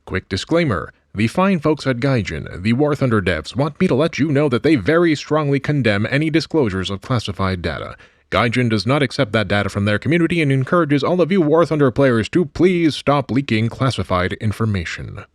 Quick disclaimer. The fine folks at Gaijin, the War Thunder devs, want me to let you know that they very strongly condemn any disclosures of classified data. Gaijin does not accept that data from their community and encourages all of you War Thunder players to please stop leaking classified information.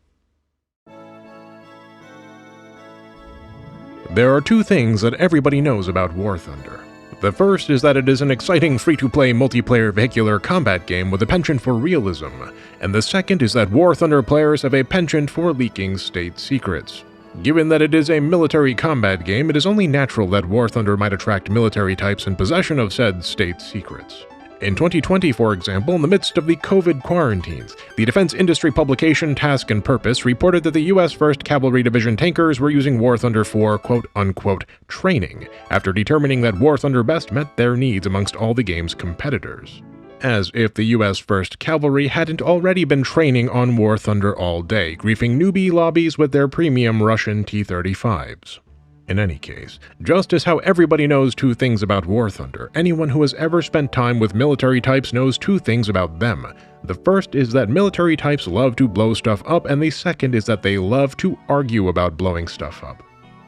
There are two things that everybody knows about War Thunder. The first is that it is an exciting free-to-play multiplayer vehicular combat game with a penchant for realism, and the second is that War Thunder players have a penchant for leaking state secrets. Given that it is a military combat game, it is only natural that War Thunder might attract military types in possession of said state secrets. In 2020, for example, in the midst of the COVID quarantines, the defense industry publication Task and Purpose reported that the U.S. 1st Cavalry Division tankers were using War Thunder for quote-unquote training, after determining that War Thunder best met their needs amongst all the game's competitors. As if the U.S. 1st Cavalry hadn't already been training on War Thunder all day, griefing newbie lobbies with their premium Russian T-35s. In any case, just as how everybody knows two things about War Thunder, anyone who has ever spent time with military types knows two things about them. The first is that military types love to blow stuff up, and the second is that they love to argue about blowing stuff up.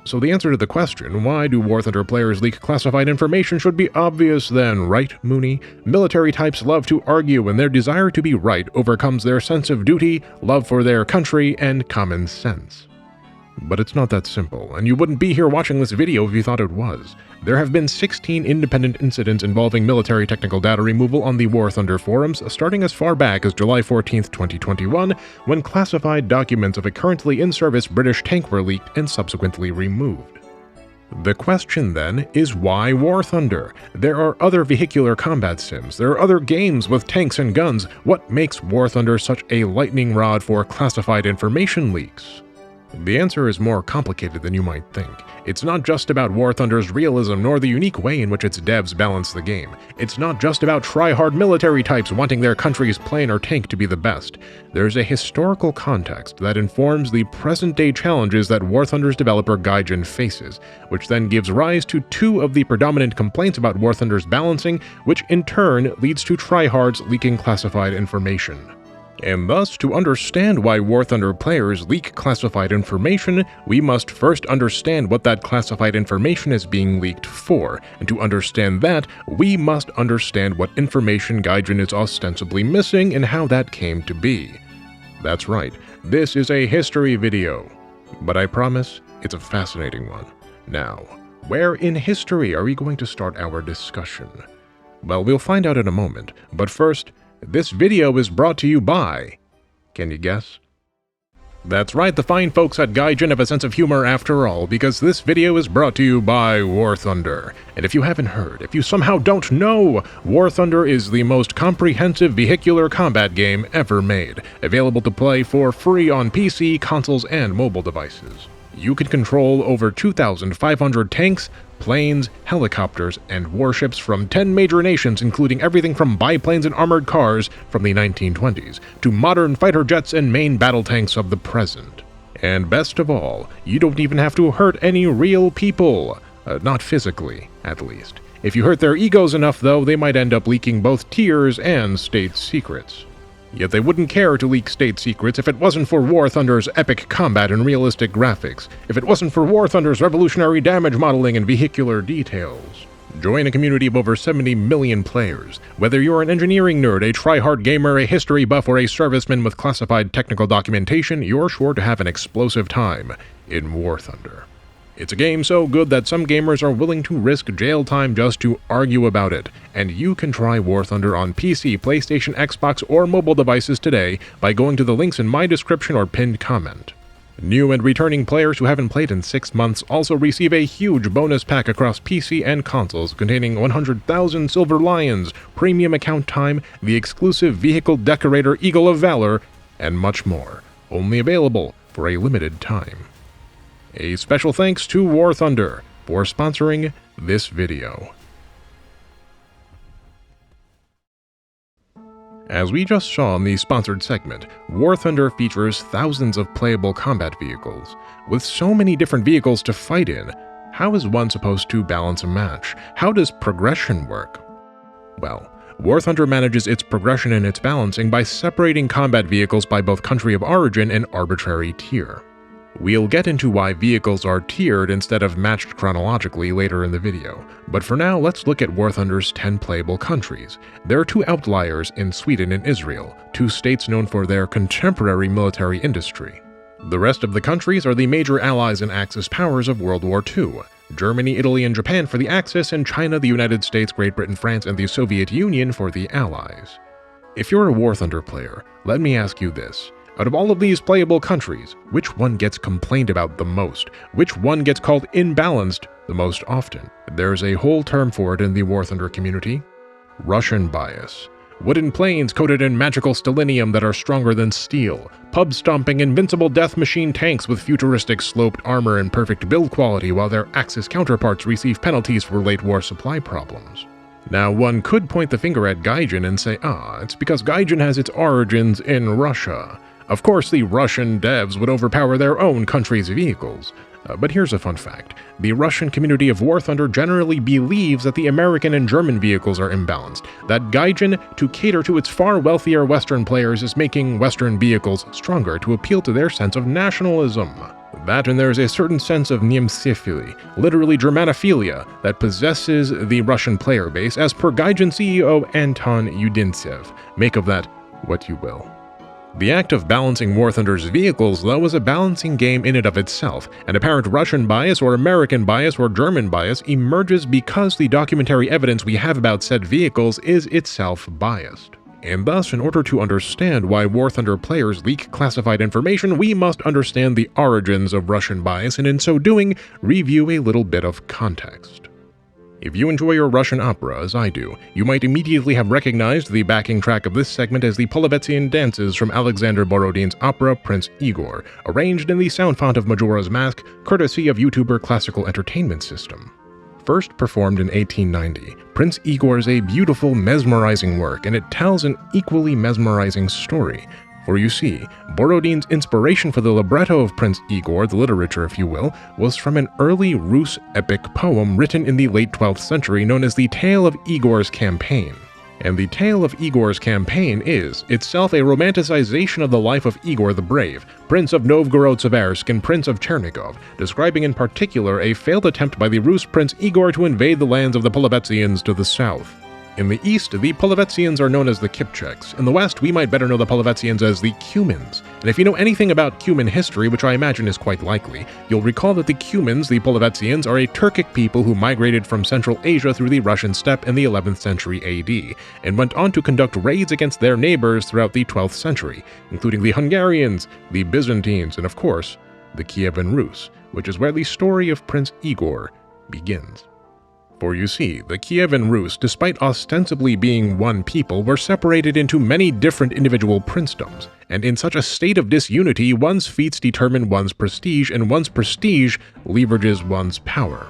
So the answer to the question, why do War Thunder players leak classified information, should be obvious then, right, Mooney? Military types love to argue, and their desire to be right overcomes their sense of duty, love for their country, and common sense. But it's not that simple, and you wouldn't be here watching this video if you thought it was. There have been 16 independent incidents involving military technical data removal on the War Thunder forums, starting as far back as July 14, 2021, when classified documents of a currently in-service British tank were leaked and subsequently removed. The question then is, why War Thunder? There are other vehicular combat sims, there are other games with tanks and guns. What makes War Thunder such a lightning rod for classified information leaks? The answer is more complicated than you might think. It's not just about War Thunder's realism nor the unique way in which its devs balance the game. It's not just about try-hard military types wanting their country's plane or tank to be the best. There's a historical context that informs the present-day challenges that War Thunder's developer Gaijin faces, which then gives rise to two of the predominant complaints about War Thunder's balancing, which in turn leads to tryhards leaking classified information. And thus, to understand why War Thunder players leak classified information, we must first understand what that classified information is being leaked for, and to understand that, we must understand what information Gaijin is ostensibly missing and how that came to be. That's right, this is a history video, but I promise it's a fascinating one. Now, where in history are we going to start our discussion? Well, we'll find out in a moment, but first, this video is brought to you by... Can you guess? That's right, the fine folks at Gaijin have a sense of humor after all, because this video is brought to you by War Thunder. And if you haven't heard, if you somehow don't know, War Thunder is the most comprehensive vehicular combat game ever made, available to play for free on PC, consoles, and mobile devices. You can control over 2,500 tanks, planes, helicopters, and warships from 10 major nations, including everything from biplanes and armored cars from the 1920s to modern fighter jets and main battle tanks of the present. And best of all, you don't even have to hurt any real people. Not physically, at least. If you hurt their egos enough, though, they might end up leaking both tiers and state secrets. Yet they wouldn't care to leak state secrets if it wasn't for War Thunder's epic combat and realistic graphics, if it wasn't for War Thunder's revolutionary damage modeling and vehicular details. Join a community of over 70 million players. Whether you're an engineering nerd, a try-hard gamer, a history buff, or a serviceman with classified technical documentation, you're sure to have an explosive time in War Thunder. It's a game so good that some gamers are willing to risk jail time just to argue about it, and you can try War Thunder on PC, PlayStation, Xbox, or mobile devices today by going to the links in my description or pinned comment. New and returning players who haven't played in 6 months also receive a huge bonus pack across PC and consoles containing 100,000 Silver Lions, premium account time, the exclusive Vehicle Decorator Eagle of Valor, and much more, only available for a limited time. A special thanks to War Thunder for sponsoring this video. As we just saw in the sponsored segment, War Thunder features thousands of playable combat vehicles. With so many different vehicles to fight in, how is one supposed to balance a match? How does progression work? Well, War Thunder manages its progression and its balancing by separating combat vehicles by both country of origin and arbitrary tier. We'll get into why vehicles are tiered instead of matched chronologically later in the video, but for now let's look at War Thunder's 10 playable countries. There are 2 outliers in Sweden and Israel, 2 states known for their contemporary military industry. The rest of the countries are the major allies and Axis powers of World War II. Germany, Italy, and Japan for the Axis, and China, the United States, Great Britain, France, and the Soviet Union for the Allies. If you're a War Thunder player, let me ask you this. Out of all of these playable countries, which one gets complained about the most? Which one gets called imbalanced the most often? There's a whole term for it in the War Thunder community. Russian bias. Wooden planes coated in magical stellinium that are stronger than steel. Pub-stomping invincible death machine tanks with futuristic sloped armor and perfect build quality while their Axis counterparts receive penalties for late war supply problems. Now, one could point the finger at Gaijin and say, it's because Gaijin has its origins in Russia. Of course, the Russian devs would overpower their own country's vehicles. But here's a fun fact. The Russian community of War Thunder generally believes that the American and German vehicles are imbalanced, that Gaijin, to cater to its far wealthier Western players, is making Western vehicles stronger to appeal to their sense of nationalism. That and there's a certain sense of Nemtsiphilia, literally Germanophilia, that possesses the Russian player base, as per Gaijin CEO Anton Yudintsev. Make of that what you will. The act of balancing War Thunder's vehicles, though, is a balancing game in and of itself. An apparent Russian bias or American bias or German bias emerges because the documentary evidence we have about said vehicles is itself biased. And thus, in order to understand why War Thunder players leak classified information, we must understand the origins of Russian bias, and in so doing, review a little bit of context. If you enjoy your Russian opera, as I do, you might immediately have recognized the backing track of this segment as the Polovtsian Dances from Alexander Borodin's opera Prince Igor, arranged in the sound font of Majora's Mask, courtesy of YouTuber Classical Entertainment System. First performed in 1890, Prince Igor is a beautiful, mesmerizing work, and it tells an equally mesmerizing story. For you see, Borodin's inspiration for the libretto of Prince Igor, the literature if you will, was from an early Rus epic poem written in the late 12th century known as the Tale of Igor's Campaign. And the Tale of Igor's Campaign is, itself a romanticization of the life of Igor the Brave, Prince of Novgorod-Seversk and Prince of Chernigov, describing in particular a failed attempt by the Rus Prince Igor to invade the lands of the Polovtsians to the south. In the east, the Polovtsians are known as the Kipchaks. In the west, we might better know the Polovtsians as the Cumans. And if you know anything about Cuman history, which I imagine is quite likely, you'll recall that the Cumans, the Polovtsians, are a Turkic people who migrated from Central Asia through the Russian steppe in the 11th century AD, and went on to conduct raids against their neighbors throughout the 12th century, including the Hungarians, the Byzantines, and of course, the Kievan Rus, which is where the story of Prince Igor begins. For you see, the Kievan Rus, despite ostensibly being one people, were separated into many different individual princedoms, and in such a state of disunity, one's feats determine one's prestige, and one's prestige leverages one's power.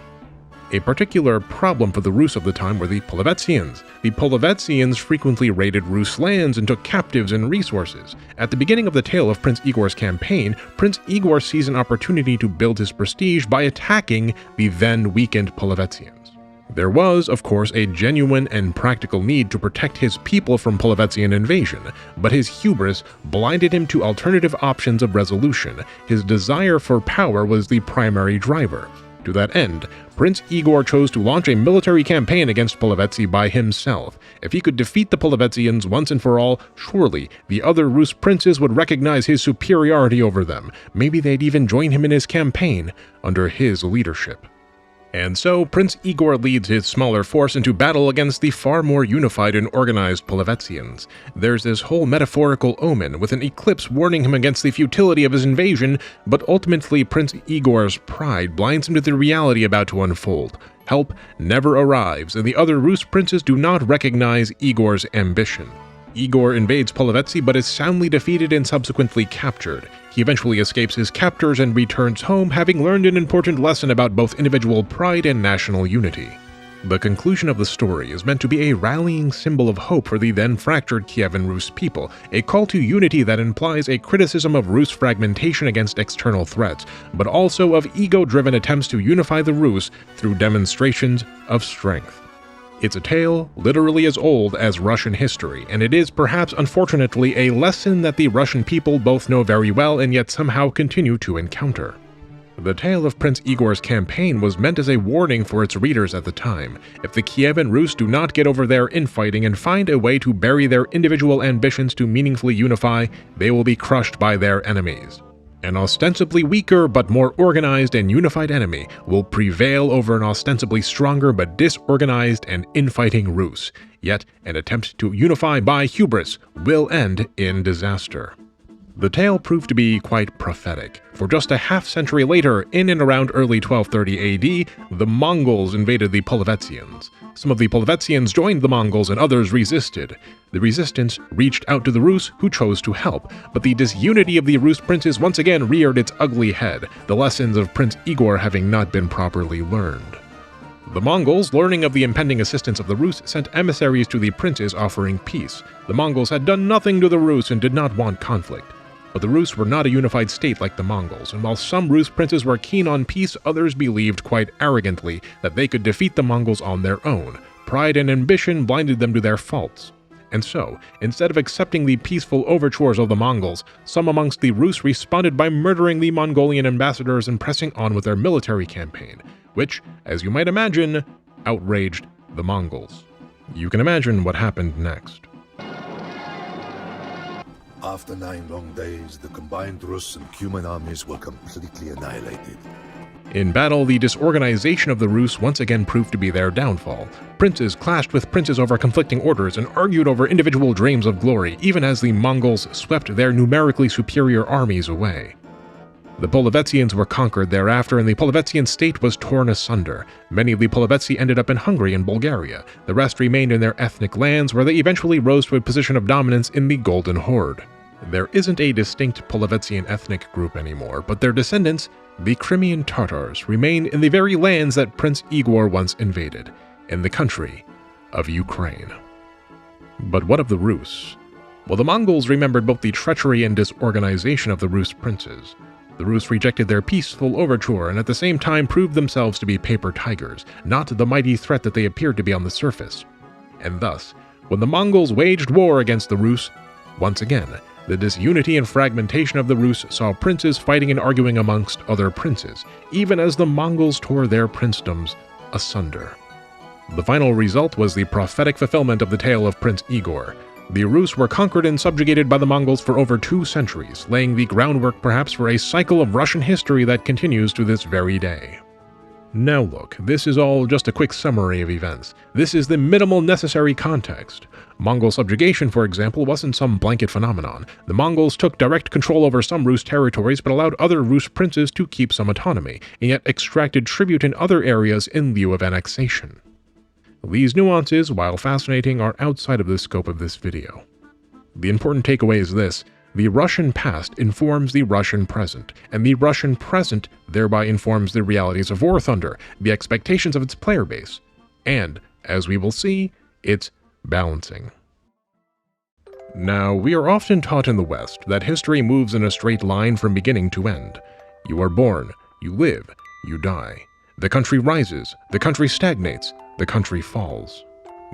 A particular problem for the Rus of the time were the Polovtsians. The Polovtsians frequently raided Rus lands and took captives and resources. At the beginning of the tale of Prince Igor's campaign, Prince Igor sees an opportunity to build his prestige by attacking the then weakened Polovtsians. There was, of course, a genuine and practical need to protect his people from Polovtsian invasion, but his hubris blinded him to alternative options of resolution. His desire for power was the primary driver. To that end, Prince Igor chose to launch a military campaign against Polovtsi by himself. If he could defeat the Polovtsians once and for all, surely the other Rus princes would recognize his superiority over them. Maybe they'd even join him in his campaign under his leadership. And so, Prince Igor leads his smaller force into battle against the far more unified and organized Polovtsians. There's this whole metaphorical omen, with an eclipse warning him against the futility of his invasion, but ultimately Prince Igor's pride blinds him to the reality about to unfold. Help never arrives, and the other Rus princes do not recognize Igor's ambition. Igor invades Polovtsi but is soundly defeated and subsequently captured. He eventually escapes his captors and returns home, having learned an important lesson about both individual pride and national unity. The conclusion of the story is meant to be a rallying symbol of hope for the then fractured Kievan Rus people, a call to unity that implies a criticism of Rus fragmentation against external threats, but also of ego-driven attempts to unify the Rus through demonstrations of strength. It's a tale literally as old as Russian history, and it is perhaps unfortunately a lesson that the Russian people both know very well and yet somehow continue to encounter. The tale of Prince Igor's campaign was meant as a warning for its readers at the time. If the Kievan Rus do not get over their infighting and find a way to bury their individual ambitions to meaningfully unify, they will be crushed by their enemies. An ostensibly weaker but more organized and unified enemy will prevail over an ostensibly stronger but disorganized and infighting Rus. Yet, an attempt to unify by hubris will end in disaster. The tale proved to be quite prophetic, for just a half-century later, in and around early 1230 AD, the Mongols invaded the Polovtsians. Some of the Polovtsians joined the Mongols and others resisted. The resistance reached out to the Rus, who chose to help, but the disunity of the Rus princes once again reared its ugly head, the lessons of Prince Igor having not been properly learned. The Mongols, learning of the impending assistance of the Rus, sent emissaries to the princes offering peace. The Mongols had done nothing to the Rus and did not want conflict. But the Rus were not a unified state like the Mongols, and while some Rus princes were keen on peace, others believed quite arrogantly that they could defeat the Mongols on their own. Pride and ambition blinded them to their faults. And so, instead of accepting the peaceful overtures of the Mongols, some amongst the Rus responded by murdering the Mongolian ambassadors and pressing on with their military campaign, which, as you might imagine, outraged the Mongols. You can imagine what happened next. After 9 long days, the combined Rus and Cuman armies were completely annihilated. In battle, the disorganization of the Rus once again proved to be their downfall. Princes clashed with princes over conflicting orders and argued over individual dreams of glory, even as the Mongols swept their numerically superior armies away. The Polovtsians were conquered thereafter, and the Polovtsian state was torn asunder. Many of the Polovtsi ended up in Hungary and Bulgaria. The rest remained in their ethnic lands, where they eventually rose to a position of dominance in the Golden Horde. There isn't a distinct Polovtsian ethnic group anymore, but their descendants, the Crimean Tatars, remain in the very lands that Prince Igor once invaded, in the country of Ukraine. But what of the Rus? Well, the Mongols remembered both the treachery and disorganization of the Rus princes. The Rus rejected their peaceful overture and at the same time proved themselves to be paper tigers, not the mighty threat that they appeared to be on the surface. And thus, when the Mongols waged war against the Rus, once again, the disunity and fragmentation of the Rus saw princes fighting and arguing amongst other princes, even as the Mongols tore their princedoms asunder. The final result was the prophetic fulfillment of the tale of Prince Igor. The Rus were conquered and subjugated by the Mongols for over 2 centuries, laying the groundwork perhaps for a cycle of Russian history that continues to this very day. Now look, this is all just a quick summary of events. This is the minimal necessary context. Mongol subjugation, for example, wasn't some blanket phenomenon. The Mongols took direct control over some Rus territories but allowed other Rus princes to keep some autonomy, and yet extracted tribute in other areas in lieu of annexation. These nuances, while fascinating, are outside of the scope of this video. The important takeaway is this: the Russian past informs the Russian present, and the Russian present thereby informs the realities of War Thunder, the expectations of its player base, and, as we will see, its balancing. Now, we are often taught in the West that history moves in a straight line from beginning to end. You are born, you live, you die. The country rises, the country stagnates, the country falls.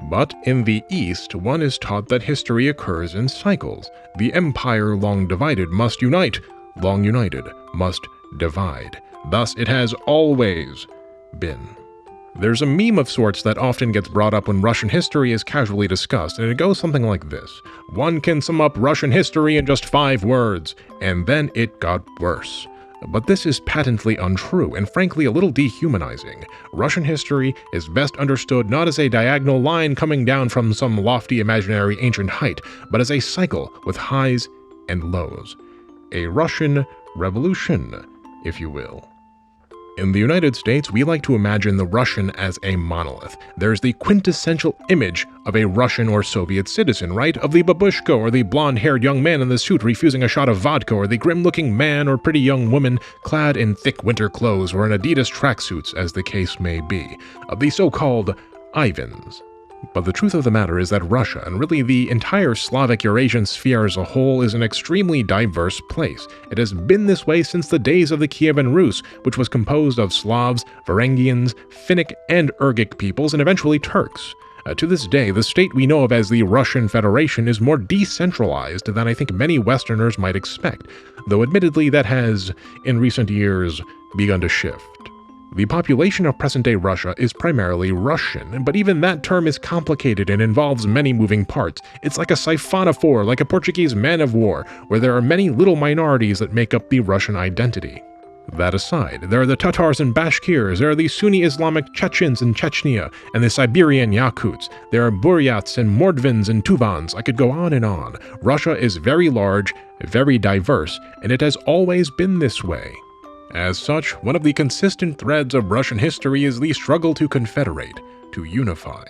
But in the East, one is taught that history occurs in cycles. The empire long divided must unite, long united must divide. Thus it has always been. There's a meme of sorts that often gets brought up when Russian history is casually discussed, and it goes something like this. One can sum up Russian history in just 5 words, and then it got worse. But this is patently untrue and frankly a little dehumanizing. Russian history is best understood not as a diagonal line coming down from some lofty imaginary ancient height, but as a cycle with highs and lows. A Russian revolution, if you will. In the United States, we like to imagine the Russian as a monolith. There's the quintessential image of a Russian or Soviet citizen, right? Of the babushka or the blonde-haired young man in the suit refusing a shot of vodka, or the grim-looking man or pretty young woman clad in thick winter clothes or in Adidas tracksuits, as the case may be. Of the so-called Ivans. But the truth of the matter is that Russia, and really the entire Slavic Eurasian sphere as a whole, is an extremely diverse place. It has been this way since the days of the Kievan Rus, which was composed of Slavs, Varangians, Finnic and Urgic peoples, and eventually Turks. To this day, the state we know of as the Russian Federation is more decentralized than I think many Westerners might expect, though admittedly that has, in recent years, begun to shift. The population of present-day Russia is primarily Russian, but even that term is complicated and involves many moving parts. It's like a siphonophore, like a Portuguese man of war, where there are many little minorities that make up the Russian identity. That aside, there are the Tatars and Bashkirs, there are the Sunni Islamic Chechens in Chechnya, and the Siberian Yakuts, there are Buryats and Mordvins and Tuvans. I could go on and on. Russia is very large, very diverse, and it has always been this way. As such, one of the consistent threads of Russian history is the struggle to confederate, to unify.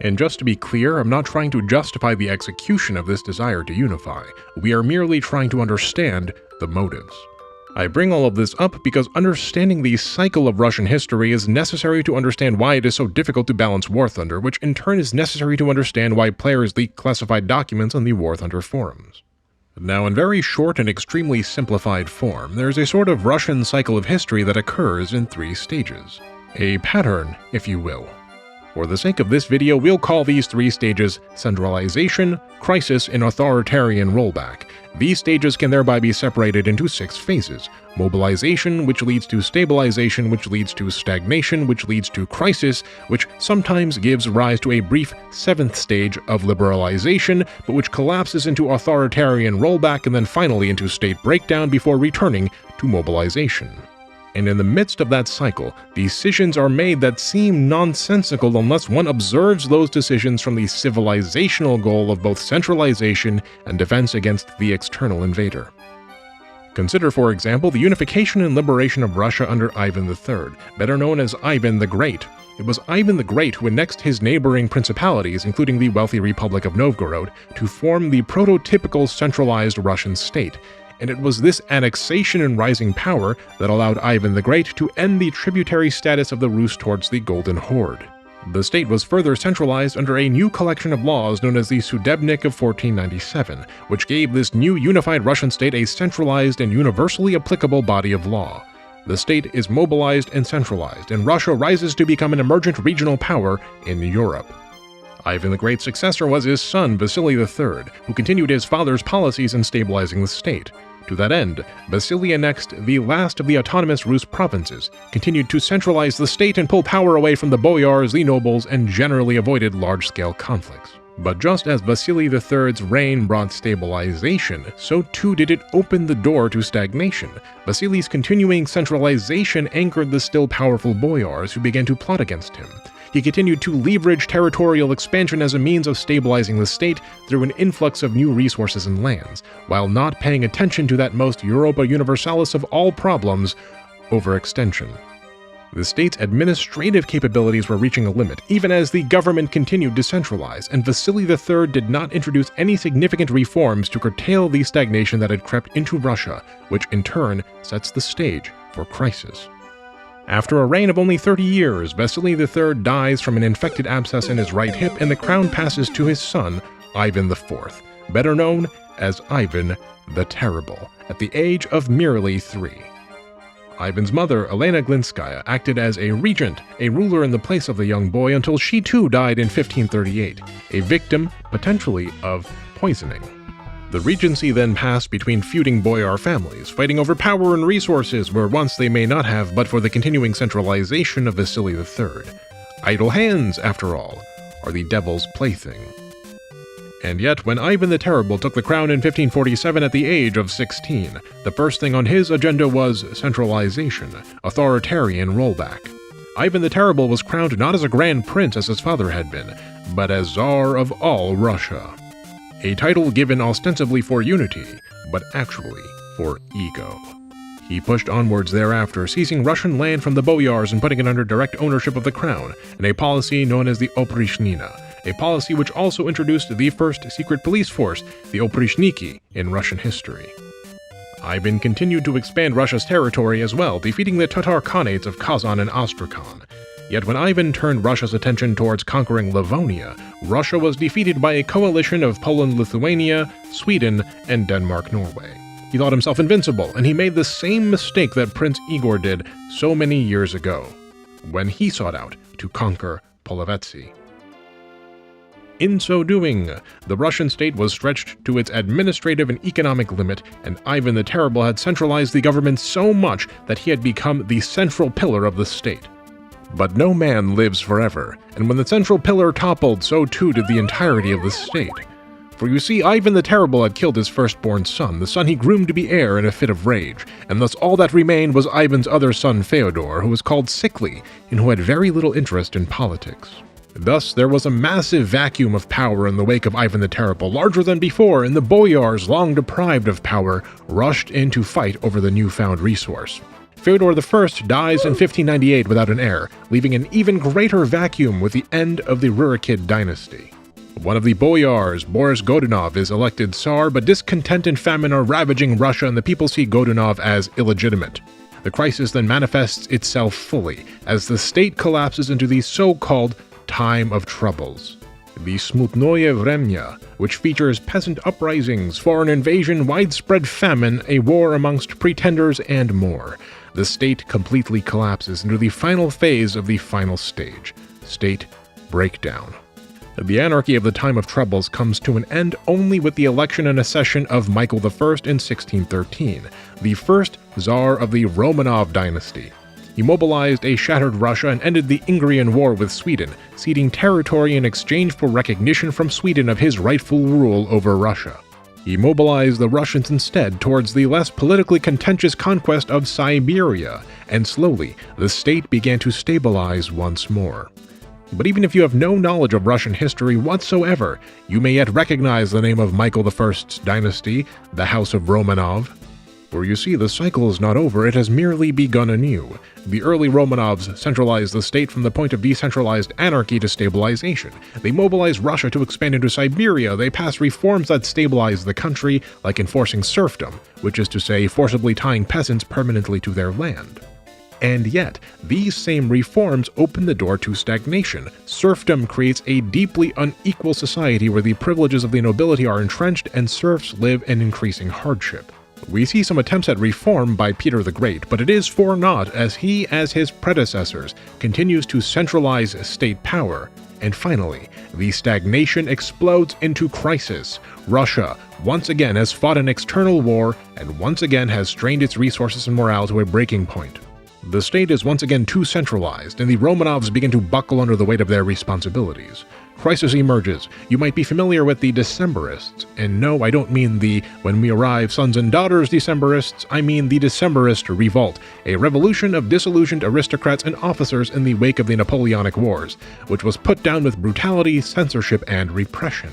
And just to be clear, I'm not trying to justify the execution of this desire to unify. We are merely trying to understand the motives. I bring all of this up because understanding the cycle of Russian history is necessary to understand why it is so difficult to balance War Thunder, which in turn is necessary to understand why players leak classified documents on the War Thunder forums. Now, in very short and extremely simplified form, there is a sort of Russian cycle of history that occurs in 3 stages. A pattern, if you will. For the sake of this video, we'll call these 3 stages centralization, crisis, and authoritarian rollback. These stages can thereby be separated into 6 phases. Mobilization, which leads to stabilization, which leads to stagnation, which leads to crisis, which sometimes gives rise to a brief 7th stage of liberalization, but which collapses into authoritarian rollback and then finally into state breakdown before returning to mobilization. And in the midst of that cycle, decisions are made that seem nonsensical unless one observes those decisions from the civilizational goal of both centralization and defense against the external invader. Consider, for example, the unification and liberation of Russia under Ivan III, better known as Ivan the Great. It was Ivan the Great who annexed his neighboring principalities, including the wealthy Republic of Novgorod, to form the prototypical centralized Russian state. And it was this annexation and rising power that allowed Ivan the Great to end the tributary status of the Rus towards the Golden Horde. The state was further centralized under a new collection of laws known as the Sudebnik of 1497, which gave this new unified Russian state a centralized and universally applicable body of law. The state is mobilized and centralized, and Russia rises to become an emergent regional power in Europe. Ivan the Great's successor was his son, Vasily III, who continued his father's policies in stabilizing the state. To that end, Vasily annexed the last of the autonomous Rus provinces, continued to centralize the state and pull power away from the boyars, the nobles, and generally avoided large-scale conflicts. But just as Vasily III's reign brought stabilization, so too did it open the door to stagnation. Vasily's continuing centralization anchored the still powerful boyars who began to plot against him. He continued to leverage territorial expansion as a means of stabilizing the state through an influx of new resources and lands, while not paying attention to that most Europa Universalis of all problems, overextension. The state's administrative capabilities were reaching a limit, even as the government continued to centralize, and Vasily III did not introduce any significant reforms to curtail the stagnation that had crept into Russia, which in turn sets the stage for crisis. After a reign of only 30 years, Vasily III dies from an infected abscess in his right hip, and the crown passes to his son, Ivan IV, better known as Ivan the Terrible, at the age of merely 3. Ivan's mother, Elena Glinskaya, acted as a regent, a ruler in the place of the young boy, until she too died in 1538, a victim, potentially, of poisoning. The regency then passed between feuding boyar families, fighting over power and resources where once they may not have but for the continuing centralization of Vasily III. Idle hands, after all, are the devil's plaything. And yet, when Ivan the Terrible took the crown in 1547 at the age of 16, the first thing on his agenda was centralization, authoritarian rollback. Ivan the Terrible was crowned not as a grand prince as his father had been, but as Tsar of all Russia. A title given ostensibly for unity, but actually for ego. He pushed onwards thereafter, seizing Russian land from the boyars and putting it under direct ownership of the crown, in a policy known as the Oprichnina, a policy which also introduced the first secret police force, the Oprichniki, in Russian history. Ivan continued to expand Russia's territory as well, defeating the Tatar Khanates of Kazan and Astrakhan. Yet when Ivan turned Russia's attention towards conquering Livonia, Russia was defeated by a coalition of Poland, Lithuania, Sweden, and Denmark-Norway. He thought himself invincible, and he made the same mistake that Prince Igor did so many years ago, when he sought out to conquer Polovtsi. In so doing, the Russian state was stretched to its administrative and economic limit, and Ivan the Terrible had centralized the government so much that he had become the central pillar of the state. But no man lives forever, and when the central pillar toppled, so too did the entirety of the state. For you see, Ivan the Terrible had killed his firstborn son, the son he groomed to be heir, in a fit of rage, and thus all that remained was Ivan's other son Feodor, who was called Sickly, and who had very little interest in politics. Thus, there was a massive vacuum of power in the wake of Ivan the Terrible, larger than before, and the boyars, long deprived of power, rushed in to fight over the newfound resource. Fyodor I dies in 1598 without an heir, leaving an even greater vacuum with the end of the Rurikid dynasty. One of the boyars, Boris Godunov, is elected Tsar, but discontent and famine are ravaging Russia, and the people see Godunov as illegitimate. The crisis then manifests itself fully, as the state collapses into the so-called Time of Troubles. The Smutnoye Vremya, which features peasant uprisings, foreign invasion, widespread famine, a war amongst pretenders, and more. The state completely collapses into the final phase of the final stage, state breakdown. The anarchy of the Time of Troubles comes to an end only with the election and accession of Michael I in 1613, the first Tsar of the Romanov dynasty. He mobilized a shattered Russia and ended the Ingrian War with Sweden, ceding territory in exchange for recognition from Sweden of his rightful rule over Russia. He mobilized the Russians instead towards the less politically contentious conquest of Siberia, and slowly the state began to stabilize once more. But even if you have no knowledge of Russian history whatsoever, you may yet recognize the name of Michael I's dynasty, the House of Romanov. For you see, the cycle is not over, it has merely begun anew. The early Romanovs centralized the state from the point of decentralized anarchy to stabilization. They mobilized Russia to expand into Siberia. They passed reforms that stabilized the country, like enforcing serfdom, which is to say, forcibly tying peasants permanently to their land. And yet, these same reforms open the door to stagnation. Serfdom creates a deeply unequal society where the privileges of the nobility are entrenched and serfs live in increasing hardship. We see some attempts at reform by Peter the Great, but it is for naught as he, as his predecessors, continues to centralize state power. And finally, the stagnation explodes into crisis. Russia, once again, has fought an external war and once again has strained its resources and morale to a breaking point. The state is once again too centralized, and the Romanovs begin to buckle under the weight of their responsibilities. Crisis emerges. You might be familiar with the Decemberists, and no, I don't mean the when we arrive sons and daughters Decemberists, I mean the Decemberist revolt, a revolution of disillusioned aristocrats and officers in the wake of the Napoleonic Wars, which was put down with brutality, censorship, and repression.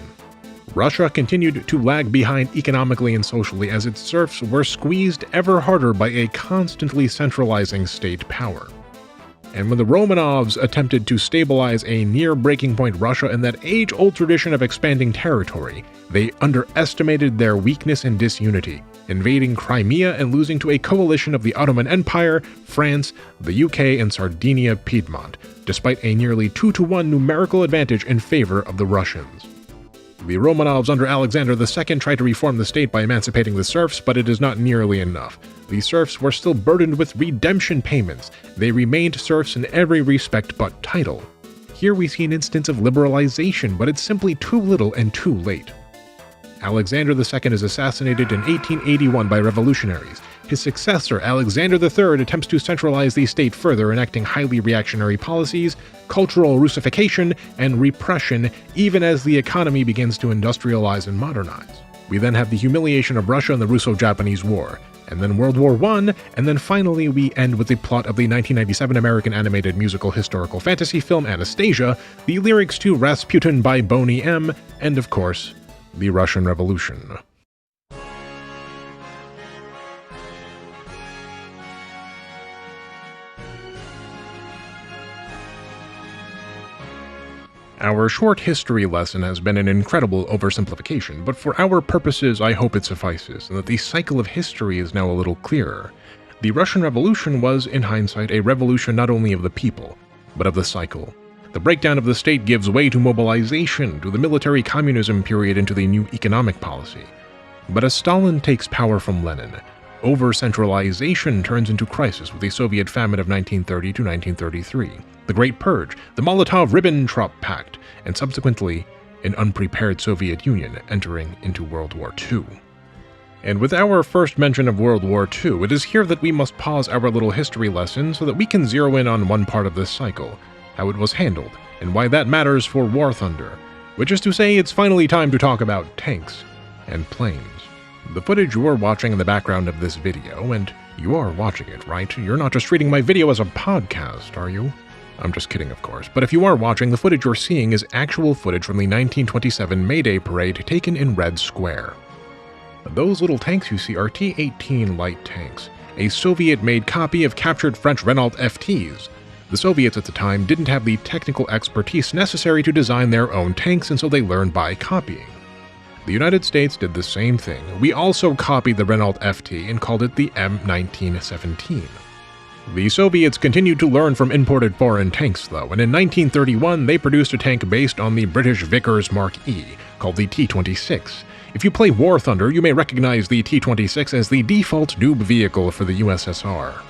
Russia continued to lag behind economically and socially as its serfs were squeezed ever harder by a constantly centralizing state power. And when the Romanovs attempted to stabilize a near breaking point Russia in that age-old tradition of expanding territory, they underestimated their weakness and disunity, invading Crimea and losing to a coalition of the Ottoman Empire, France, the UK, and Sardinia-Piedmont, despite a nearly 2-to-1 numerical advantage in favor of the Russians. The Romanovs under Alexander II tried to reform the state by emancipating the serfs, but it is not nearly enough. The serfs were still burdened with redemption payments. They remained serfs in every respect but title. Here we see an instance of liberalization, but it's simply too little and too late. Alexander II is assassinated in 1881 by revolutionaries. His successor, Alexander III, attempts to centralize the state further, enacting highly reactionary policies, cultural Russification, and repression, even as the economy begins to industrialize and modernize. We then have the humiliation of Russia in the Russo-Japanese War, and then World War I, and then finally we end with the plot of the 1997 American animated musical historical fantasy film Anastasia, the lyrics to Rasputin by Boney M., and of course, the Russian Revolution. Our short history lesson has been an incredible oversimplification, but for our purposes I hope it suffices, and that the cycle of history is now a little clearer. The Russian Revolution was, in hindsight, a revolution not only of the people, but of the cycle. The breakdown of the state gives way to mobilization, to the military communism period, into the new economic policy. But as Stalin takes power from Lenin, over-centralization turns into crisis with the Soviet famine of 1930 to 1933, the Great Purge, the Molotov-Ribbentrop Pact, and subsequently, an unprepared Soviet Union entering into World War II. And with our first mention of World War II, it is here that we must pause our little history lesson so that we can zero in on one part of this cycle, how it was handled, and why that matters for War Thunder, which is to say it's finally time to talk about tanks and planes. The footage you are watching in the background of this video, and you are watching it, right? You're not just treating my video as a podcast, are you? I'm just kidding, of course, but if you are watching, the footage you're seeing is actual footage from the 1927 May Day parade taken in Red Square. Those little tanks you see are T-18 light tanks, a Soviet-made copy of captured French Renault FTs. The Soviets at the time didn't have the technical expertise necessary to design their own tanks, and so they learned by copying. The United States did the same thing. We also copied the Renault FT and called it the M1917. The Soviets continued to learn from imported foreign tanks, though, and in 1931 they produced a tank based on the British Vickers Mark E, called the T-26. If you play War Thunder, you may recognize the T-26 as the default noob vehicle for the USSR.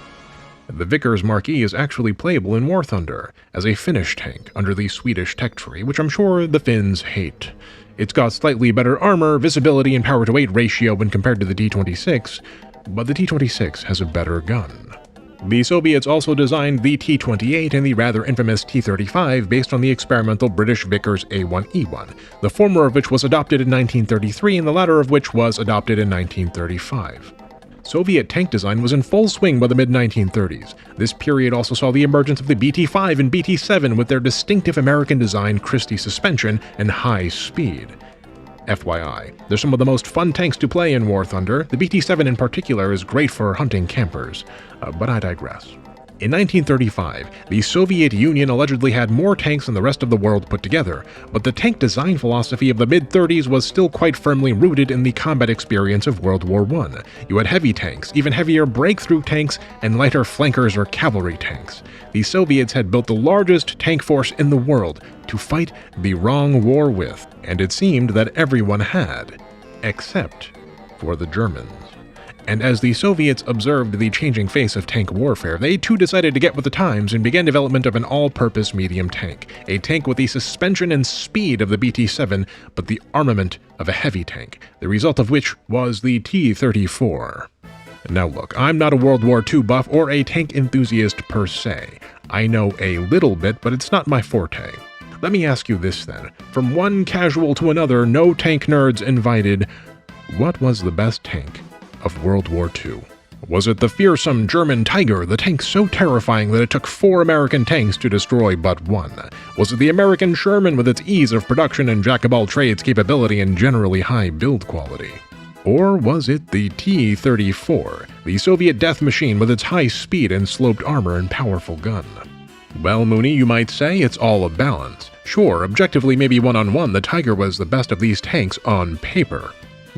The Vickers Mark E is actually playable in War Thunder as a Finnish tank under the Swedish tech tree, which I'm sure the Finns hate. It's got slightly better armor, visibility, and power-to-weight ratio when compared to the T-26, but the T-26 has a better gun. The Soviets also designed the T-28 and the rather infamous T-35 based on the experimental British Vickers A1E1, the former of which was adopted in 1933 and the latter of which was adopted in 1935. Soviet tank design was in full swing by the mid-1930s. This period also saw the emergence of the BT-5 and BT-7 with their distinctive American design Christie suspension and high speed. FYI, they're some of the most fun tanks to play in War Thunder. The BT-7 in particular is great for hunting campers, but I digress. In 1935, the Soviet Union allegedly had more tanks than the rest of the world put together, but the tank design philosophy of the mid-30s was still quite firmly rooted in the combat experience of World War I. You had heavy tanks, even heavier breakthrough tanks, and lighter flankers or cavalry tanks. The Soviets had built the largest tank force in the world to fight the wrong war with, and it seemed that everyone had, except for the Germans. And as the Soviets observed the changing face of tank warfare, they too decided to get with the times and began development of an all-purpose medium tank, a tank with the suspension and speed of the BT-7, but the armament of a heavy tank, the result of which was the T-34. Now look, I'm not a World War II buff or a tank enthusiast per se. I know a little bit, but it's not my forte. Let me ask you this then, from one casual to another, no tank nerds invited, what was the best tank of World War II? Was it the fearsome German Tiger, the tank so terrifying that it took 4 American tanks to destroy but one? Was it the American Sherman with its ease of production and jack-of-all-trades capability and generally high build quality? Or was it the T-34, the Soviet death machine with its high speed and sloped armor and powerful gun? Well, Mooney, you might say it's all a balance. Sure, objectively maybe one-on-one the Tiger was the best of these tanks on paper.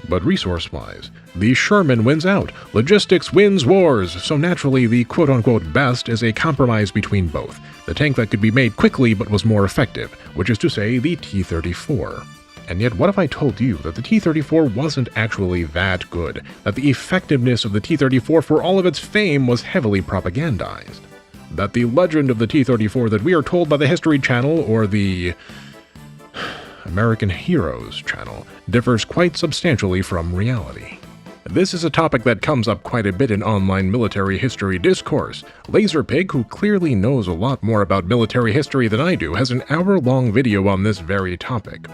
But resource-wise, the Sherman wins out. Logistics wins wars, so naturally the quote-unquote best is a compromise between both. The tank that could be made quickly but was more effective, which is to say the T-34. And yet what if I told you that the T-34 wasn't actually that good, that the effectiveness of the T-34 for all of its fame was heavily propagandized? That the legend of the T-34 that we are told by the History Channel or the American Heroes channel differs quite substantially from reality. This is a topic that comes up quite a bit in online military history discourse. Laserpig, who clearly knows a lot more about military history than I do, has an hour-long video on this very topic.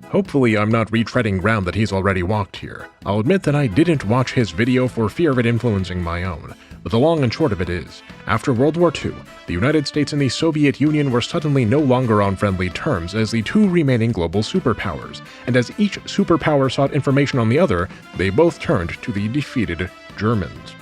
Hopefully I'm not retreading ground that he's already walked here. I'll admit that I didn't watch his video for fear of it influencing my own. But the long and short of it is, after World War II, the United States and the Soviet Union were suddenly no longer on friendly terms as the two remaining global superpowers, and as each superpower sought information on the other, they both turned to the defeated Germans.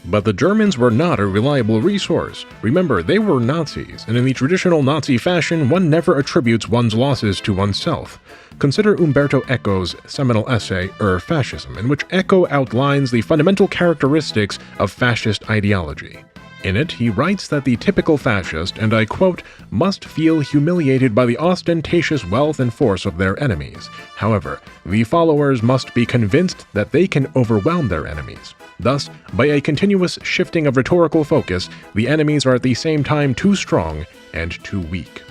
But the Germans were not a reliable resource. Remember, they were Nazis, and in the traditional Nazi fashion, one never attributes one's losses to oneself. Consider Umberto Eco's seminal essay, Fascism, in which Eco outlines the fundamental characteristics of fascist ideology. In it, he writes that the typical fascist, and I quote, must feel humiliated by the ostentatious wealth and force of their enemies. However, the followers must be convinced that they can overwhelm their enemies. Thus, by a continuous shifting of rhetorical focus, the enemies are at the same time too strong and too weak.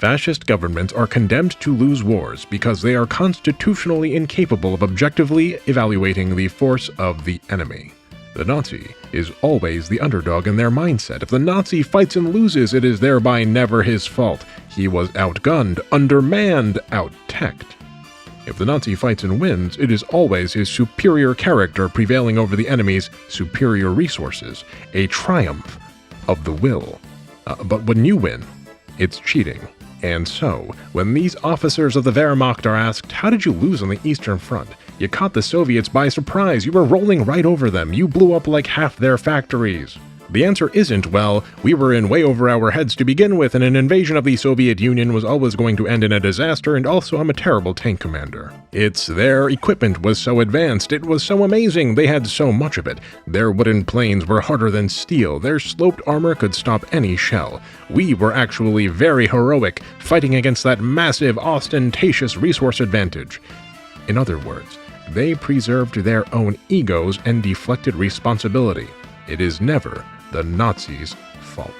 Fascist governments are condemned to lose wars because they are constitutionally incapable of objectively evaluating the force of the enemy. The Nazi is always the underdog in their mindset. If the Nazi fights and loses, it is thereby never his fault. He was outgunned, undermanned, out-teched. If the Nazi fights and wins, it is always his superior character prevailing over the enemy's superior resources, a triumph of the will. But when you win, it's cheating. And so, when these officers of the Wehrmacht are asked, how did you lose on the Eastern Front? You caught the Soviets by surprise, you were rolling right over them, you blew up like half their factories. The answer isn't, well, we were in way over our heads to begin with, and an invasion of the Soviet Union was always going to end in a disaster, and also I'm a terrible tank commander. It's their equipment was so advanced, it was so amazing, they had so much of it. Their wooden planes were harder than steel, their sloped armor could stop any shell. We were actually very heroic, fighting against that massive, ostentatious resource advantage. In other words, they preserved their own egos and deflected responsibility. It is never the Nazis' fault.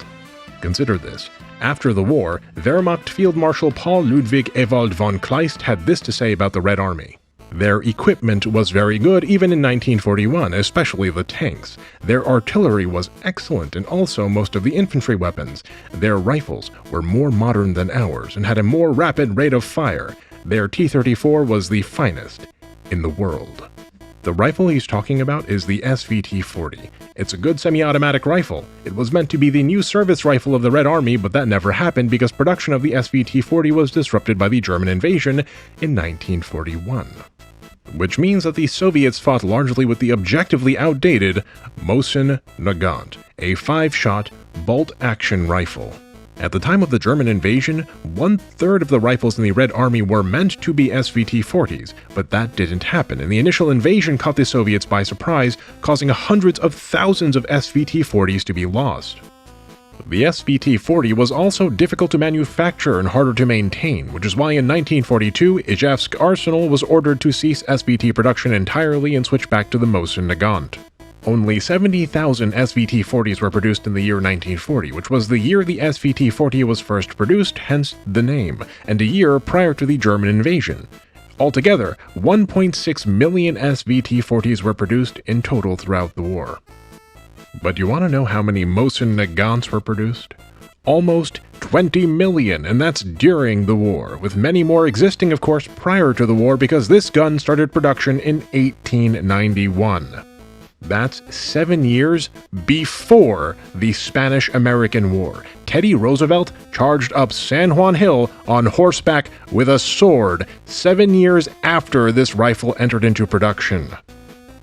Consider this. After the war, Wehrmacht Field Marshal Paul Ludwig Ewald von Kleist had this to say about the Red Army. Their equipment was very good even in 1941, especially the tanks. Their artillery was excellent and also most of the infantry weapons. Their rifles were more modern than ours and had a more rapid rate of fire. Their T-34 was the finest in the world. The rifle he's talking about is the SVT-40. It's a good semi-automatic rifle. It was meant to be the new service rifle of the Red Army, but that never happened because production of the SVT-40 was disrupted by the German invasion in 1941. Which means that the Soviets fought largely with the objectively outdated Mosin Nagant, a 5-shot bolt-action rifle. At the time of the German invasion, 1/3 of the rifles in the Red Army were meant to be SVT-40s, but that didn't happen, and the initial invasion caught the Soviets by surprise, causing hundreds of thousands of SVT-40s to be lost. The SVT-40 was also difficult to manufacture and harder to maintain, which is why in 1942, Ijevsk Arsenal was ordered to cease SVT production entirely and switch back to the Mosin Nagant. Only 70,000 SVT-40s were produced in the year 1940, which was the year the SVT-40 was first produced, hence the name, and a year prior to the German invasion. Altogether, 1.6 million SVT-40s were produced in total throughout the war. But you want to know how many Mosin Nagants were produced? Almost 20 million, and that's during the war, with many more existing, of course, prior to the war because this gun started production in 1891. That's 7 years before the Spanish-American War. Teddy Roosevelt charged up San Juan Hill on horseback with a sword 7 years after this rifle entered into production.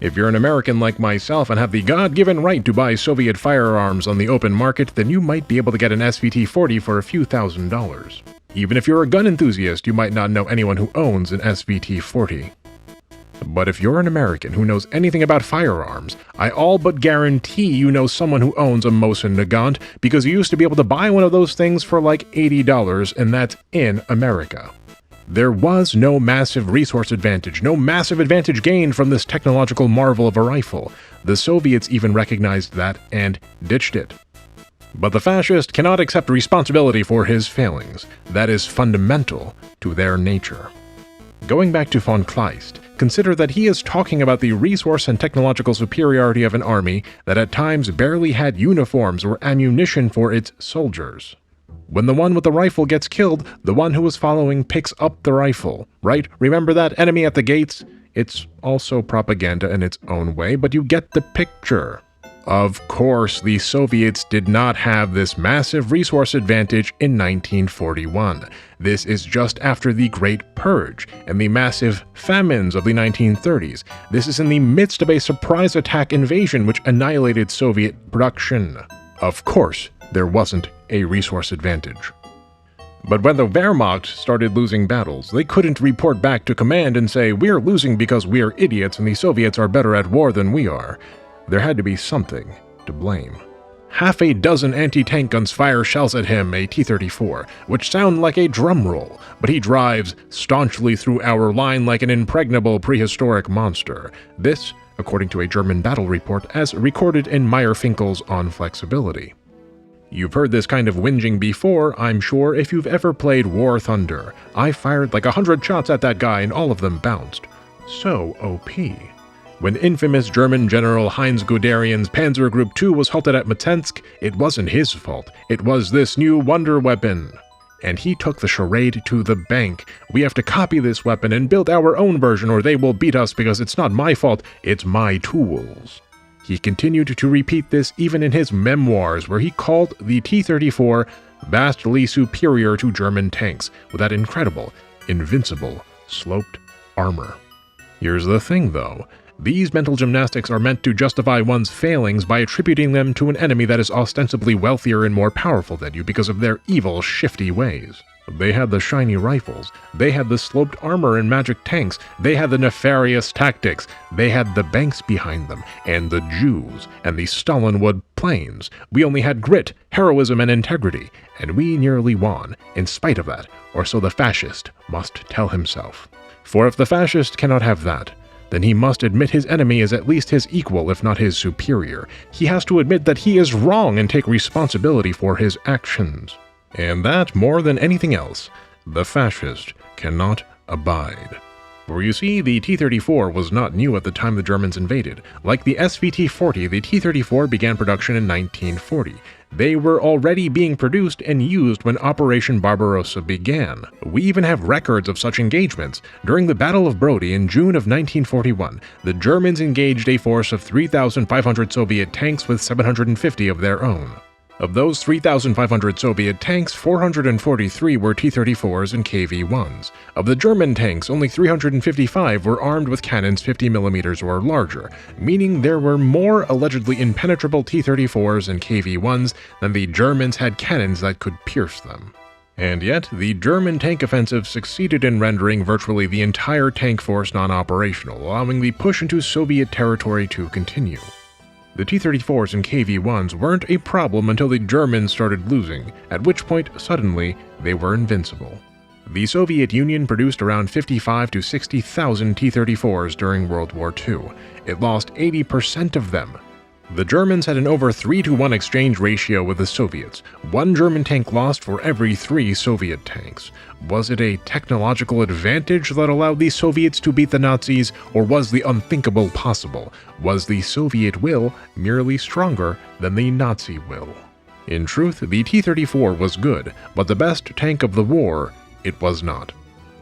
If you're an American like myself and have the God-given right to buy Soviet firearms on the open market, then you might be able to get an SVT-40 for a few $1,000s. Even if you're a gun enthusiast, you might not know anyone who owns an SVT-40. But if you're an American who knows anything about firearms, I all but guarantee you know someone who owns a Mosin Nagant because you used to be able to buy one of those things for like $80, and that's in America. There was no massive resource advantage, no massive advantage gained from this technological marvel of a rifle. The Soviets even recognized that and ditched it. But the fascist cannot accept responsibility for his failings. That is fundamental to their nature. Going back to von Kleist, consider that he is talking about the resource and technological superiority of an army that at times barely had uniforms or ammunition for its soldiers. When the one with the rifle gets killed, the one who is following picks up the rifle, right? Remember that enemy at the gates? It's also propaganda in its own way, but you get the picture. Of course, the Soviets did not have this massive resource advantage in 1941. This is just after the Great Purge and the massive famines of the 1930s. This is in the midst of a surprise attack invasion which annihilated Soviet production. Of course, there wasn't a resource advantage. But when the Wehrmacht started losing battles, they couldn't report back to command and say, "We're losing because we're idiots and the Soviets are better at war than we are." There had to be something to blame. Half a dozen anti-tank guns fire shells at him, a T-34, which sound like a drum roll, but he drives staunchly through our line like an impregnable prehistoric monster. This, according to a German battle report, as recorded in Meyer Finkel's On Flexibility. You've heard this kind of whinging before, I'm sure, if you've ever played War Thunder. I fired like 100 shots at that guy and all of them bounced. So OP. When infamous German General Heinz Guderian's Panzer Group 2 was halted at Matensk, it wasn't his fault. It was this new wonder weapon. And he took the charade to the bank. We have to copy this weapon and build our own version or they will beat us because it's not my fault, it's my tools. He continued to repeat this even in his memoirs, where he called the T-34 vastly superior to German tanks, with that incredible, invincible, sloped armor. Here's the thing, though. These mental gymnastics are meant to justify one's failings by attributing them to an enemy that is ostensibly wealthier and more powerful than you because of their evil, shifty ways. They had the shiny rifles, they had the sloped armor and magic tanks, they had the nefarious tactics, they had the banks behind them, and the Jews, and the Stalinwood planes. We only had grit, heroism, and integrity, and we nearly won, in spite of that, or so the fascist must tell himself. For if the fascist cannot have that, then he must admit his enemy is at least his equal if not his superior. He has to admit that he is wrong and take responsibility for his actions. And that, more than anything else, the fascist cannot abide. For you see, the T-34 was not new at the time the Germans invaded. Like the SVT-40, the T-34 began production in 1940. They were already being produced and used when Operation Barbarossa began. We even have records of such engagements. During the Battle of Brody in June of 1941, the Germans engaged a force of 3,500 Soviet tanks with 750 of their own. Of those 3,500 Soviet tanks, 443 were T-34s and KV-1s. Of the German tanks, only 355 were armed with cannons 50mm or larger, meaning there were more allegedly impenetrable T-34s and KV-1s than the Germans had cannons that could pierce them. And yet, the German tank offensive succeeded in rendering virtually the entire tank force non-operational, allowing the push into Soviet territory to continue. The T-34s and KV-1s weren't a problem until the Germans started losing, at which point, suddenly, they were invincible. The Soviet Union produced around 55 to 60,000 T-34s during World War II. It lost 80% of them. The Germans had an over 3-to-1 exchange ratio with the Soviets. One German tank lost for every 3 Soviet tanks. Was it a technological advantage that allowed the Soviets to beat the Nazis, or was the unthinkable possible? Was the Soviet will merely stronger than the Nazi will? In truth, the T-34 was good, but the best tank of the war, it was not.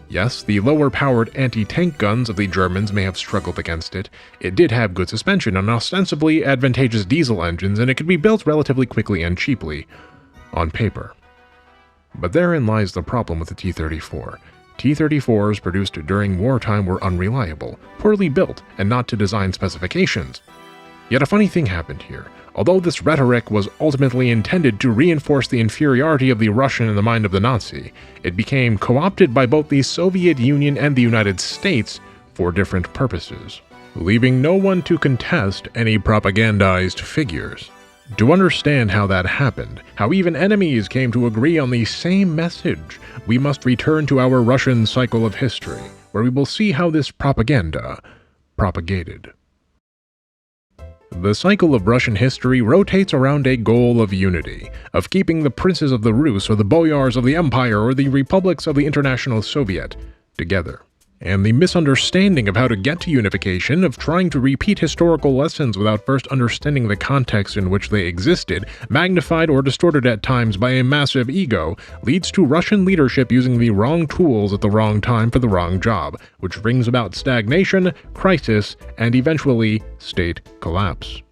Yes, the lower-powered anti-tank guns of the Germans may have struggled against it. It did have good suspension and ostensibly advantageous diesel engines, and it could be built relatively quickly and cheaply, on paper. But therein lies the problem with the T-34. T-34s produced during wartime were unreliable, poorly built, and not to design specifications. Yet a funny thing happened here. Although this rhetoric was ultimately intended to reinforce the inferiority of the Russian in the mind of the Nazi, it became co-opted by both the Soviet Union and the United States for different purposes, leaving no one to contest any propagandized figures. To understand how that happened, how even enemies came to agree on the same message, we must return to our Russian cycle of history, where we will see how this propaganda propagated. The cycle of Russian history rotates around a goal of unity, of keeping the princes of the Rus or the boyars of the Empire or the republics of the International Soviet together. And the misunderstanding of how to get to unification, of trying to repeat historical lessons without first understanding the context in which they existed, magnified or distorted at times by a massive ego, leads to Russian leadership using the wrong tools at the wrong time for the wrong job, which brings about stagnation, crisis, and eventually state collapse.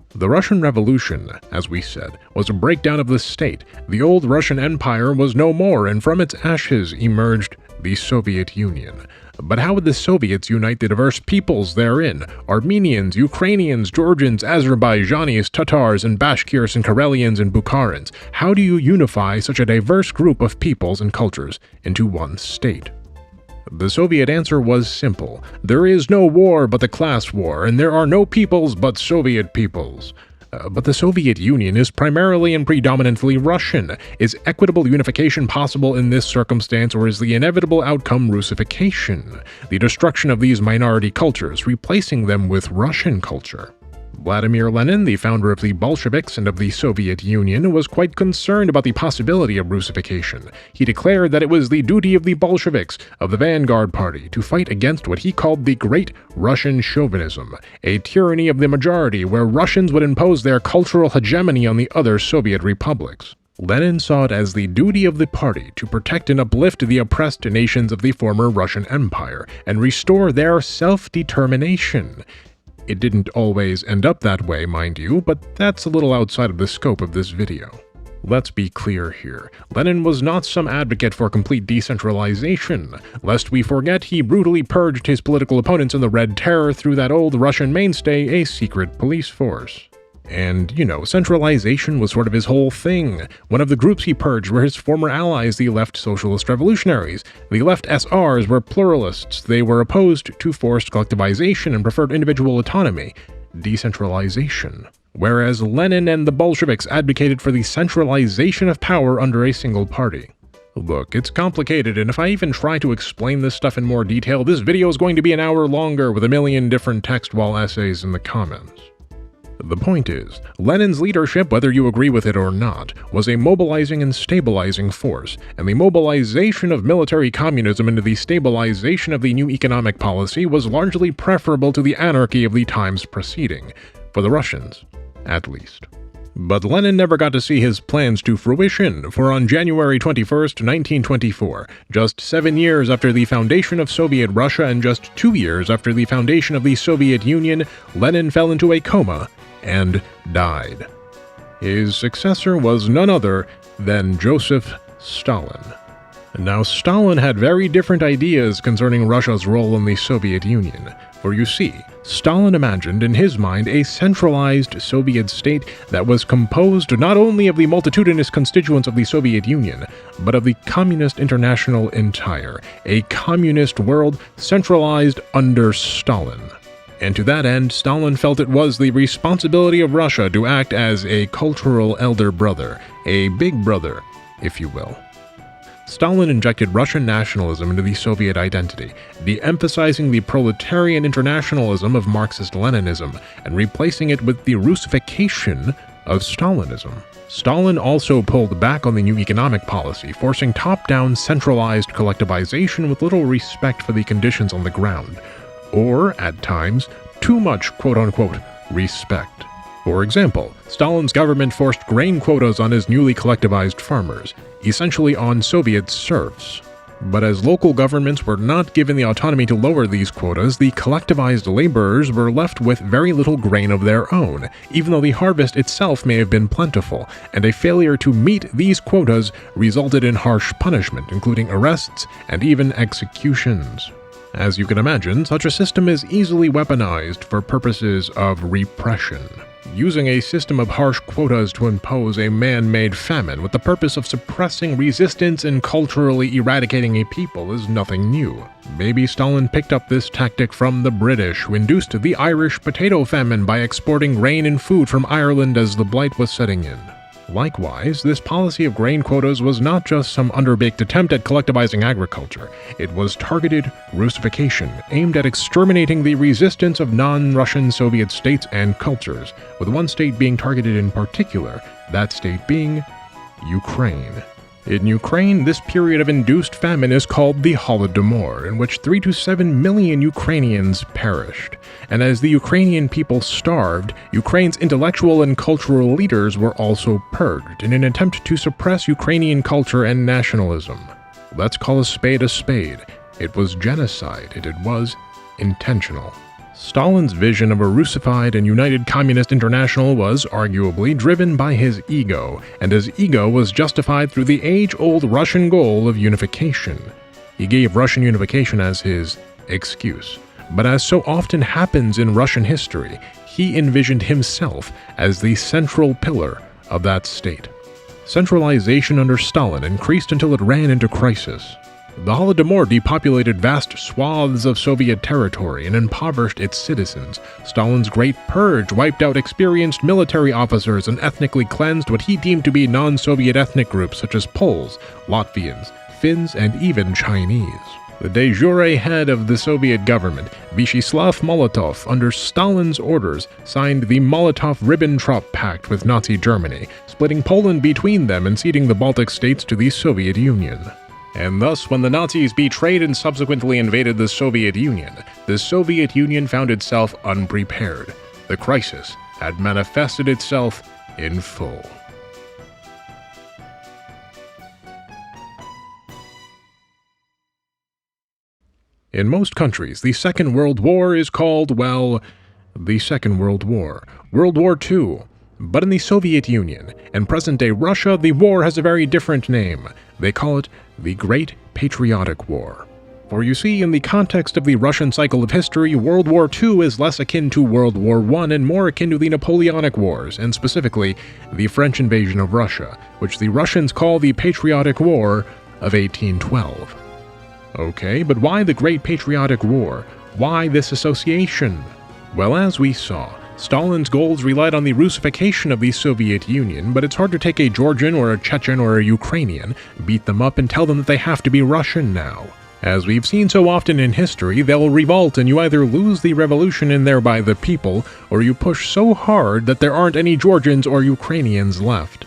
The Russian Revolution, as we said, was a breakdown of the state. The old Russian Empire was no more, and from its ashes emerged the Soviet Union. But how would the Soviets unite the diverse peoples therein? Armenians, Ukrainians, Georgians, Azerbaijanis, Tatars, and Bashkirs and Karelians and Bukharins. How do you unify such a diverse group of peoples and cultures into one state? The Soviet answer was simple. There is no war but the class war, and there are no peoples but Soviet peoples. But the Soviet Union is primarily and predominantly Russian. Is equitable unification possible in this circumstance, or is the inevitable outcome Russification, the destruction of these minority cultures, replacing them with Russian culture? Vladimir Lenin, the founder of the Bolsheviks and of the Soviet Union, was quite concerned about the possibility of Russification. He declared that it was the duty of the Bolsheviks, of the vanguard party, to fight against what he called the Great Russian Chauvinism, a tyranny of the majority where Russians would impose their cultural hegemony on the other Soviet republics. Lenin saw it as the duty of the party to protect and uplift the oppressed nations of the former Russian Empire and restore their self-determination. It didn't always end up that way, mind you, but that's a little outside of the scope of this video. Let's be clear here. Lenin was not some advocate for complete decentralization. Lest we forget, he brutally purged his political opponents in the Red Terror through that old Russian mainstay, a secret police force. And, centralization was sort of his whole thing. One of the groups he purged were his former allies, the left socialist revolutionaries. The left SRs were pluralists. They were opposed to forced collectivization and preferred individual autonomy, decentralization. Whereas Lenin and the Bolsheviks advocated for the centralization of power under a single party. Look, it's complicated, and if I even try to explain this stuff in more detail, this video is going to be an hour longer with a million different text wall essays in the comments. The point is, Lenin's leadership, whether you agree with it or not, was a mobilizing and stabilizing force, and the mobilization of military communism into the stabilization of the new economic policy was largely preferable to the anarchy of the times preceding, for the Russians, at least. But Lenin never got to see his plans to fruition, for on January 21st, 1924, just 7 years after the foundation of Soviet Russia and just 2 years after the foundation of the Soviet Union, Lenin fell into a coma and died. His successor was none other than Joseph Stalin. Now, Stalin had very different ideas concerning Russia's role in the Soviet Union, for you see, Stalin imagined in his mind a centralized Soviet state that was composed not only of the multitudinous constituents of the Soviet Union, but of the Communist Internationale entire, a communist world centralized under Stalin. And to that end, Stalin felt it was the responsibility of Russia to act as a cultural elder brother, a big brother, if you will. Stalin injected Russian nationalism into the Soviet identity, de-emphasizing the proletarian internationalism of Marxist-Leninism and replacing it with the Russification of Stalinism. Stalin also pulled back on the new economic policy, forcing top-down centralized collectivization with little respect for the conditions on the ground. Or, at times, too much quote-unquote respect. For example, Stalin's government forced grain quotas on his newly collectivized farmers, essentially on Soviet serfs. But as local governments were not given the autonomy to lower these quotas, the collectivized laborers were left with very little grain of their own, even though the harvest itself may have been plentiful, and a failure to meet these quotas resulted in harsh punishment, including arrests and even executions. As you can imagine, such a system is easily weaponized for purposes of repression. Using a system of harsh quotas to impose a man-made famine with the purpose of suppressing resistance and culturally eradicating a people is nothing new. Maybe Stalin picked up this tactic from the British, who induced the Irish potato famine by exporting grain and food from Ireland as the Blight was setting in. Likewise, this policy of grain quotas was not just some underbaked attempt at collectivizing agriculture. It was targeted Russification, aimed at exterminating the resistance of non-Russian Soviet states and cultures, with one state being targeted in particular, that state being Ukraine. In Ukraine, this period of induced famine is called the Holodomor, in which 3 to 7 million Ukrainians perished. And as the Ukrainian people starved, Ukraine's intellectual and cultural leaders were also purged in an attempt to suppress Ukrainian culture and nationalism. Let's call a spade a spade. It was genocide, and it was intentional. Stalin's vision of a Russified and united Communist International was arguably driven by his ego, and his ego was justified through the age-old Russian goal of unification. He gave Russian unification as his excuse. But as so often happens in Russian history, he envisioned himself as the central pillar of that state. Centralization under Stalin increased until it ran into crisis. The Holodomor depopulated vast swaths of Soviet territory and impoverished its citizens. Stalin's Great Purge wiped out experienced military officers and ethnically cleansed what he deemed to be non-Soviet ethnic groups such as Poles, Latvians, Finns, and even Chinese. The de jure head of the Soviet government, Vyacheslav Molotov, under Stalin's orders, signed the Molotov-Ribbentrop Pact with Nazi Germany, splitting Poland between them and ceding the Baltic states to the Soviet Union. And thus, when the Nazis betrayed and subsequently invaded the Soviet Union found itself unprepared. The crisis had manifested itself in full. In most countries, the Second World War is called, well, the Second World War, World War II. But in the Soviet Union and present-day Russia, the war has a very different name. They call it the Great Patriotic War. For you see, in the context of the Russian cycle of history, World War II is less akin to World War I and more akin to the Napoleonic Wars, and specifically the French invasion of Russia, which the Russians call the Patriotic War of 1812. Okay, but why the Great Patriotic War? Why this association? Well, as we saw, Stalin's goals relied on the Russification of the Soviet Union, but it's hard to take a Georgian or a Chechen or a Ukrainian, beat them up, and tell them that they have to be Russian now. As we've seen so often in history, they'll revolt and you either lose the revolution and thereby the people, or you push so hard that there aren't any Georgians or Ukrainians left.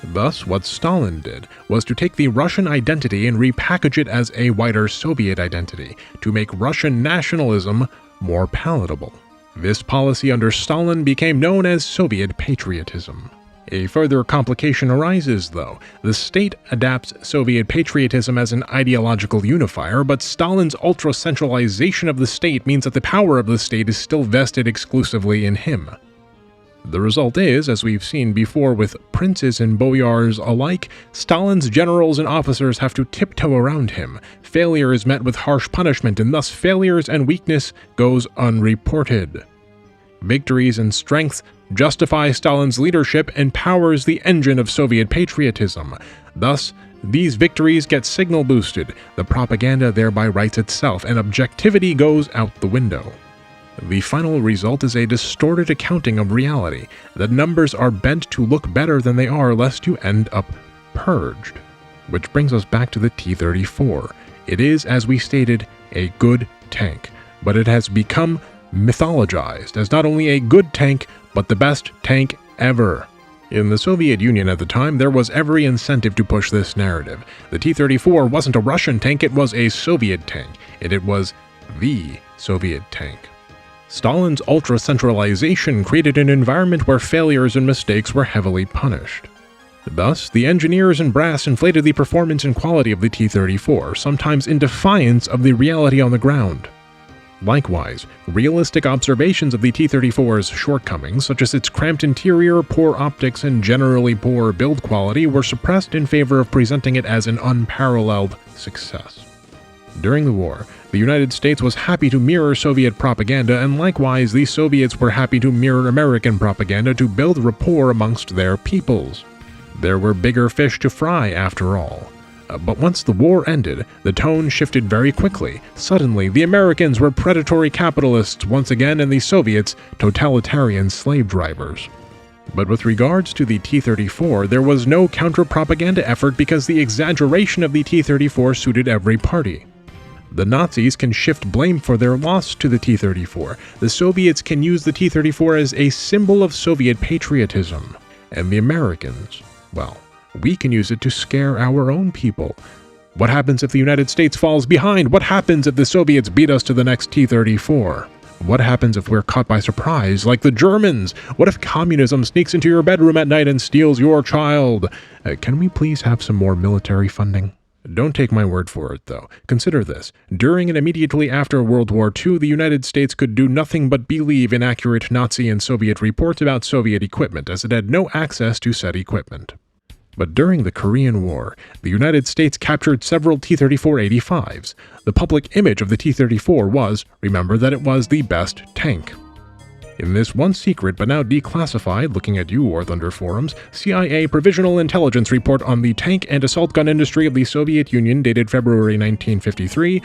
Thus, what Stalin did was to take the Russian identity and repackage it as a wider Soviet identity, to make Russian nationalism more palatable. This policy under Stalin became known as Soviet patriotism. A further complication arises, though. The state adapts Soviet patriotism as an ideological unifier, but Stalin's ultra-centralization of the state means that the power of the state is still vested exclusively in him. The result is, as we've seen before with princes and boyars alike, Stalin's generals and officers have to tiptoe around him. Failure is met with harsh punishment, and thus failures and weakness goes unreported. Victories and strength justify Stalin's leadership and powers the engine of Soviet patriotism. Thus, these victories get signal boosted, the propaganda thereby writes itself, and objectivity goes out the window. The final result is a distorted accounting of reality. The numbers are bent to look better than they are, lest you end up purged. Which brings us back to the T-34. It is, as we stated, a good tank, but it has become mythologized as not only a good tank, but the best tank ever. In the Soviet Union at the time, there was every incentive to push this narrative. The T-34 wasn't a Russian tank, it was a Soviet tank, and it was the Soviet tank. Stalin's ultra-centralization created an environment where failures and mistakes were heavily punished. Thus, the engineers and brass inflated the performance and quality of the T-34, sometimes in defiance of the reality on the ground. Likewise, realistic observations of the T-34's shortcomings, such as its cramped interior, poor optics, and generally poor build quality, were suppressed in favor of presenting it as an unparalleled success. During the war, the United States was happy to mirror Soviet propaganda, and likewise the Soviets were happy to mirror American propaganda to build rapport amongst their peoples. There were bigger fish to fry, after all. But once the war ended, the tone shifted very quickly. Suddenly, the Americans were predatory capitalists once again, and the Soviets totalitarian slave drivers. But with regards to the T-34, there was no counter-propaganda effort because the exaggeration of the T-34 suited every party. The Nazis can shift blame for their loss to the T-34. The Soviets can use the T-34 as a symbol of Soviet patriotism. And the Americans, well, we can use it to scare our own people. What happens if the United States falls behind? What happens if the Soviets beat us to the next T-34? What happens if we're caught by surprise, like the Germans? What if communism sneaks into your bedroom at night and steals your child? Can we please have some more military funding? Don't take my word for it, though. Consider this. During and immediately after World War II, the United States could do nothing but believe inaccurate Nazi and Soviet reports about Soviet equipment, as it had no access to said equipment. But during the Korean War, the United States captured several T-34-85s. The public image of the T-34 was, remember, that it was the best tank. In this once secret but now declassified, looking at you War Thunder forums, CIA Provisional Intelligence Report on the tank and assault gun industry of the Soviet Union dated February 1953,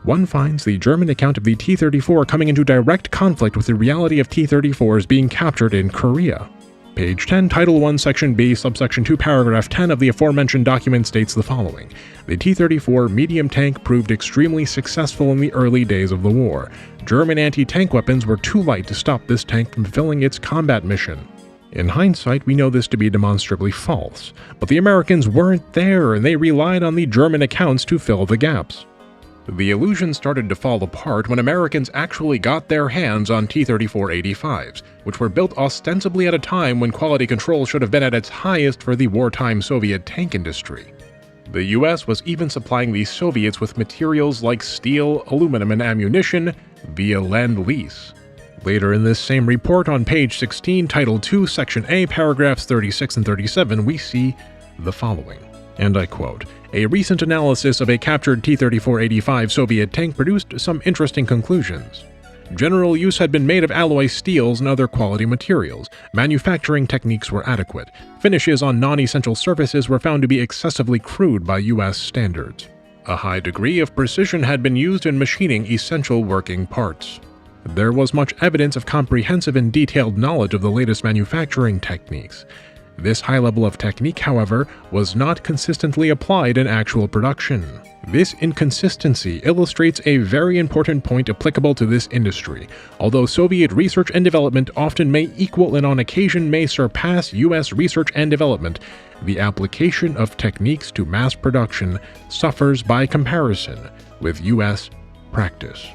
one finds the German account of the T-34 coming into direct conflict with the reality of T-34s being captured in Korea. Page 10, Title 1, Section B, Subsection 2, Paragraph 10 of the aforementioned document states the following. The T-34 medium tank proved extremely successful in the early days of the war. German anti-tank weapons were too light to stop this tank from fulfilling its combat mission. In hindsight, we know this to be demonstrably false, but the Americans weren't there and they relied on the German accounts to fill the gaps. The illusion started to fall apart when Americans actually got their hands on T-34-85s, which were built ostensibly at a time when quality control should have been at its highest for the wartime Soviet tank industry. The US was even supplying the Soviets with materials like steel, aluminum, and ammunition via Lend-Lease. Later in this same report, on page 16, Title 2, Section A, paragraphs 36 and 37, we see the following, and I quote, "A recent analysis of a captured T-34-85 Soviet tank produced some interesting conclusions. General use had been made of alloy steels and other quality materials. Manufacturing techniques were adequate. Finishes on non-essential surfaces were found to be excessively crude by U.S. standards. A high degree of precision had been used in machining essential working parts. There was much evidence of comprehensive and detailed knowledge of the latest manufacturing techniques. This high level of technique, however, was not consistently applied in actual production. This inconsistency illustrates a very important point applicable to this industry. Although Soviet research and development often may equal and on occasion may surpass U.S. research and development, the application of techniques to mass production suffers by comparison with U.S. practice.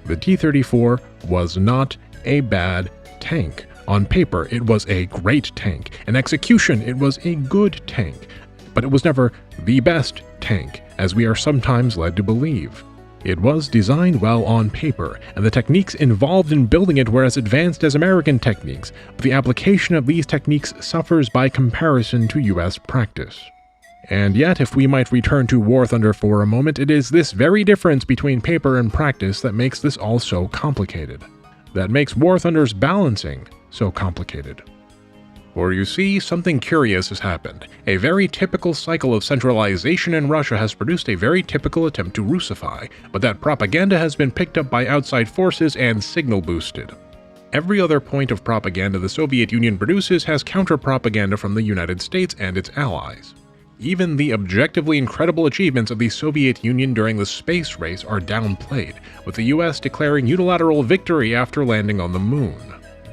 The T-34 was not a bad tank. On paper, it was a great tank. In execution, it was a good tank. But it was never the best tank, as we are sometimes led to believe. It was designed well on paper, and the techniques involved in building it were as advanced as American techniques, but the application of these techniques suffers by comparison to U.S. practice. And yet, if we might return to War Thunder for a moment, it is this very difference between paper and practice that makes this all so complicated. That makes War Thunder's balancing so complicated. For you see, something curious has happened. A very typical cycle of centralization in Russia has produced a very typical attempt to Russify, but that propaganda has been picked up by outside forces and signal boosted. Every other point of propaganda the Soviet Union produces has counter-propaganda from the United States and its allies. Even the objectively incredible achievements of the Soviet Union during the space race are downplayed, with the US declaring unilateral victory after landing on the moon.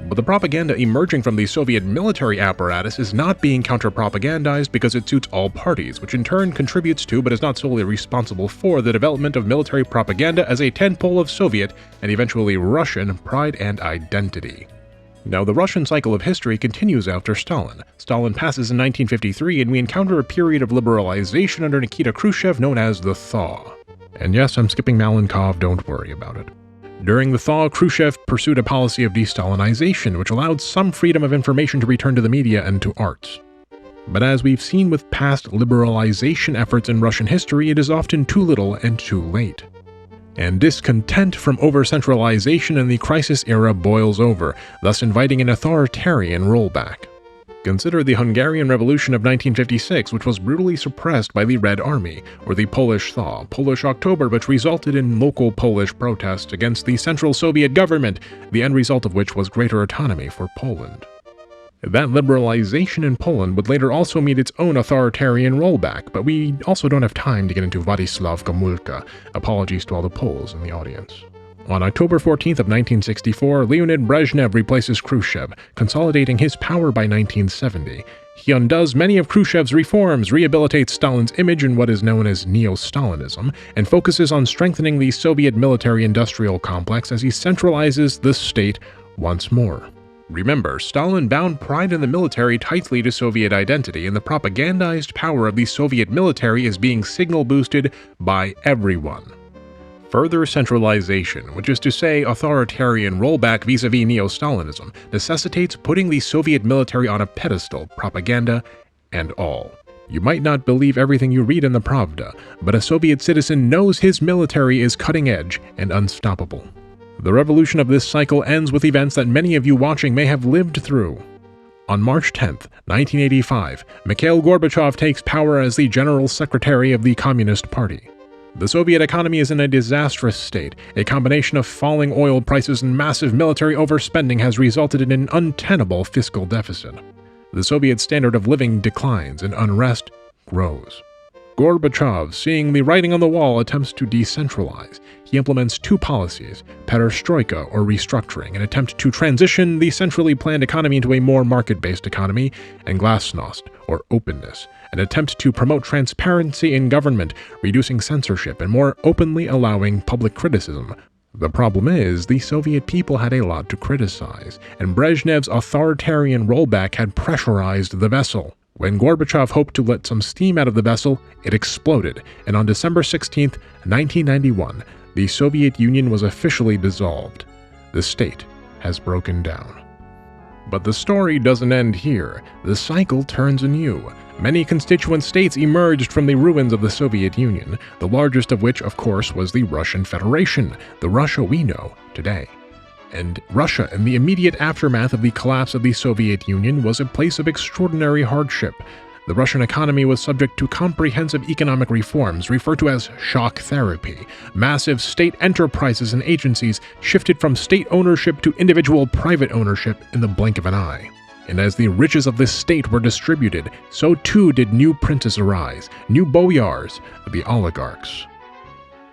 But the propaganda emerging from the Soviet military apparatus is not being counter-propagandized because it suits all parties, which in turn contributes to, but is not solely responsible for, the development of military propaganda as a tentpole of Soviet, and eventually Russian, pride and identity. Now, the Russian cycle of history continues after Stalin. Stalin passes in 1953, and we encounter a period of liberalization under Nikita Khrushchev known as the Thaw. And yes, I'm skipping Malenkov, don't worry about it. During the Thaw, Khrushchev pursued a policy of de-Stalinization, which allowed some freedom of information to return to the media and to arts. But as we've seen with past liberalization efforts in Russian history, it is often too little and too late. And discontent from over-centralization in the crisis era boils over, thus inviting an authoritarian rollback. Consider the Hungarian Revolution of 1956, which was brutally suppressed by the Red Army, or the Polish Thaw, Polish October, which resulted in local Polish protests against the Central Soviet government, the end result of which was greater autonomy for Poland. That liberalization in Poland would later also meet its own authoritarian rollback, but we also don't have time to get into Władysław Gomulka. Apologies to all the Poles in the audience. On October 14th of 1964, Leonid Brezhnev replaces Khrushchev, consolidating his power by 1970. He undoes many of Khrushchev's reforms, rehabilitates Stalin's image in what is known as Neo-Stalinism, and focuses on strengthening the Soviet military-industrial complex as he centralizes the state once more. Remember, Stalin bound pride in the military tightly to Soviet identity, and the propagandized power of the Soviet military is being signal-boosted by everyone. Further centralization, which is to say authoritarian rollback vis-a-vis Neo-Stalinism, necessitates putting the Soviet military on a pedestal, propaganda and all. You might not believe everything you read in the Pravda, but a Soviet citizen knows his military is cutting-edge and unstoppable. The revolution of this cycle ends with events that many of you watching may have lived through. On March 10th, 1985, Mikhail Gorbachev takes power as the General Secretary of the Communist Party. The Soviet economy is in a disastrous state. A combination of falling oil prices and massive military overspending has resulted in an untenable fiscal deficit. The Soviet standard of living declines and unrest grows. Gorbachev, seeing the writing on the wall, attempts to decentralize. He implements two policies, perestroika or restructuring, an attempt to transition the centrally planned economy into a more market-based economy, and glasnost or openness, an attempt to promote transparency in government, reducing censorship and more openly allowing public criticism. The problem is, the Soviet people had a lot to criticize, and Brezhnev's authoritarian rollback had pressurized the vessel. When Gorbachev hoped to let some steam out of the vessel, it exploded, and on December 16, 1991, the Soviet Union was officially dissolved. The state has broken down. But the story doesn't end here. The cycle turns anew. Many constituent states emerged from the ruins of the Soviet Union, the largest of which, of course, was the Russian Federation, the Russia we know today. And Russia, in the immediate aftermath of the collapse of the Soviet Union, was a place of extraordinary hardship. The Russian economy was subject to comprehensive economic reforms referred to as shock therapy. Massive state enterprises and agencies shifted from state ownership to individual private ownership in the blink of an eye. And as the riches of this state were distributed, so too did new princes arise, new boyars, the oligarchs.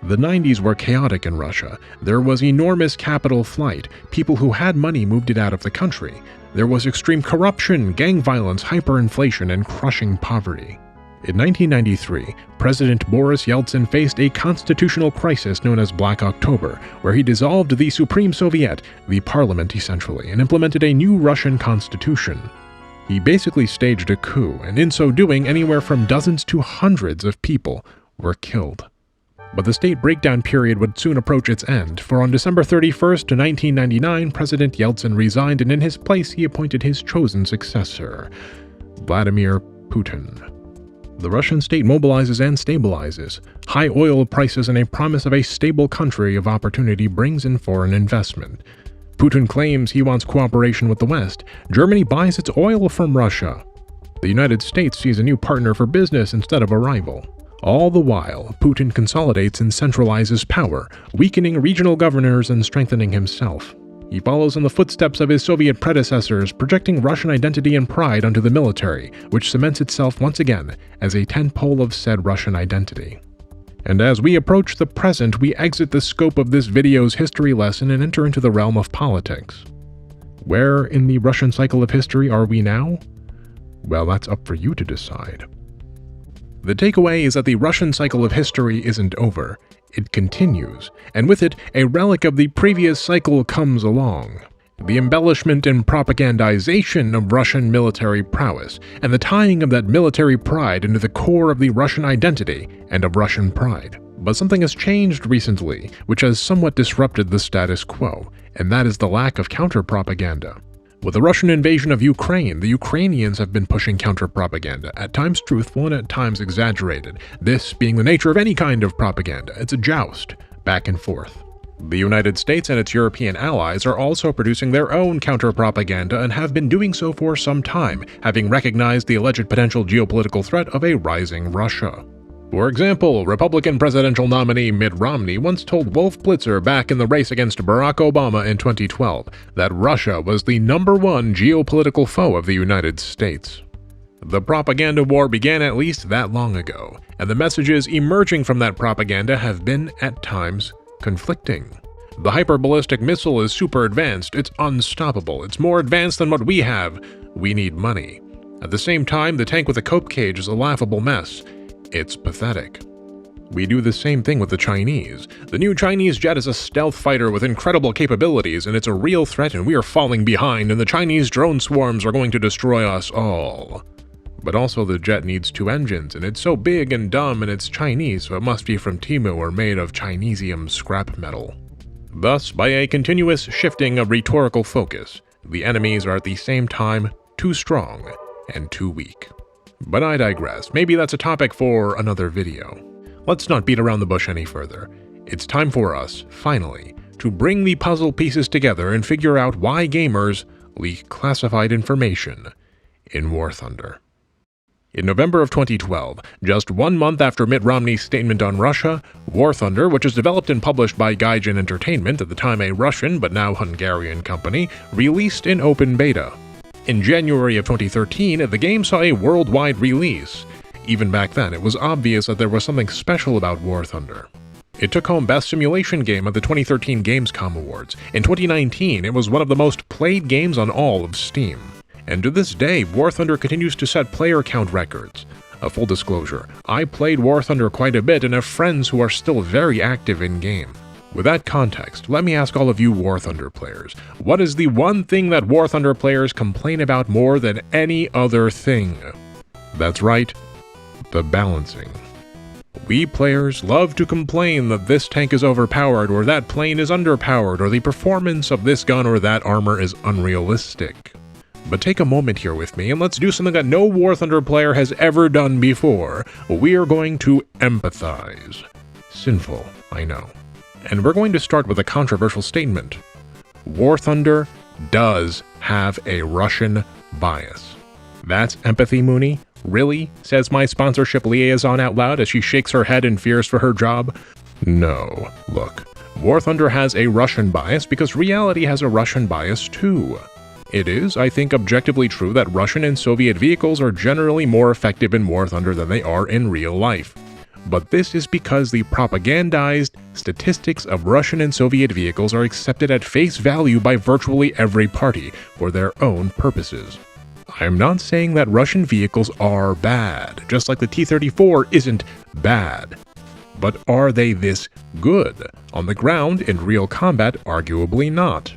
The 90s were chaotic in Russia. There was enormous capital flight. People who had money moved it out of the country. There was extreme corruption, gang violence, hyperinflation, and crushing poverty. In 1993, President Boris Yeltsin faced a constitutional crisis known as Black October, where he dissolved the Supreme Soviet, the parliament essentially, and implemented a new Russian constitution. He basically staged a coup, and in so doing, anywhere from dozens to hundreds of people were killed. But the state breakdown period would soon approach its end, for on December 31st, 1999, President Yeltsin resigned, and in his place he appointed his chosen successor, Vladimir Putin. The Russian state mobilizes and stabilizes. High oil prices and a promise of a stable country of opportunity brings in foreign investment. Putin claims he wants cooperation with the West. Germany buys its oil from Russia. The United States sees a new partner for business instead of a rival. All the while, Putin consolidates and centralizes power, weakening regional governors and strengthening himself. He follows in the footsteps of his Soviet predecessors, projecting Russian identity and pride onto the military, which cements itself once again as a tentpole of said Russian identity. And as we approach the present, we exit the scope of this video's history lesson and enter into the realm of politics. Where in the Russian cycle of history are we now? Well, that's up for you to decide. The takeaway is that the Russian cycle of history isn't over. It continues, and with it, a relic of the previous cycle comes along. The embellishment and propagandization of Russian military prowess, and the tying of that military pride into the core of the Russian identity and of Russian pride. But something has changed recently, which has somewhat disrupted the status quo, and that is the lack of counter-propaganda. With the Russian invasion of Ukraine, the Ukrainians have been pushing counter-propaganda, at times truthful and at times exaggerated, this being the nature of any kind of propaganda. It's a joust, back and forth. The United States and its European allies are also producing their own counter-propaganda and have been doing so for some time, having recognized the alleged potential geopolitical threat of a rising Russia. For example, Republican presidential nominee Mitt Romney once told Wolf Blitzer back in the race against Barack Obama in 2012 that Russia was the #1 geopolitical foe of the United States. The propaganda war began at least that long ago, and the messages emerging from that propaganda have been, at times, conflicting. The hyperballistic missile is super advanced, it's unstoppable, it's more advanced than what we have, we need money. At the same time, the tank with a cope cage is a laughable mess. It's pathetic. We do the same thing with the Chinese. The new Chinese jet is a stealth fighter with incredible capabilities, and it's a real threat, and we are falling behind, and the Chinese drone swarms are going to destroy us all. But also the jet needs 2 engines, and it's so big and dumb, and it's Chinese, so it must be from Temu or made of Chinesium scrap metal. Thus, by a continuous shifting of rhetorical focus, the enemies are at the same time too strong and too weak. But I digress. Maybe that's a topic for another video. Let's not beat around the bush any further. It's time for us, finally, to bring the puzzle pieces together and figure out why gamers leak classified information in War Thunder. In November of 2012, just 1 month after Mitt Romney's statement on Russia, War Thunder, which is developed and published by Gaijin Entertainment, at the time a Russian but now Hungarian company, released in open beta. In January of 2013, the game saw a worldwide release. Even back then, it was obvious that there was something special about War Thunder. It took home Best Simulation Game at the 2013 Gamescom Awards. In 2019, it was one of the most played games on all of Steam. And to this day, War Thunder continues to set player count records. A full disclosure, I played War Thunder quite a bit and have friends who are still very active in-game. With that context, let me ask all of you War Thunder players, what is the one thing that War Thunder players complain about more than any other thing? That's right, the balancing. We players love to complain that this tank is overpowered, or that plane is underpowered, or the performance of this gun or that armor is unrealistic. But take a moment here with me and let's do something that no War Thunder player has ever done before. We are going to empathize. Sinful, I know. And we're going to start with a controversial statement. War Thunder does have a Russian bias. That's empathy, Mooney? Really? Says my sponsorship liaison out loud as she shakes her head and fears for her job. No. Look, War Thunder has a Russian bias because reality has a Russian bias too. It is, I think, objectively true that Russian and Soviet vehicles are generally more effective in War Thunder than they are in real life. But this is because the propagandized statistics of Russian and Soviet vehicles are accepted at face value by virtually every party for their own purposes. I am not saying that Russian vehicles are bad, just like the T-34 isn't bad. But are they this good? On the ground, in real combat, arguably not.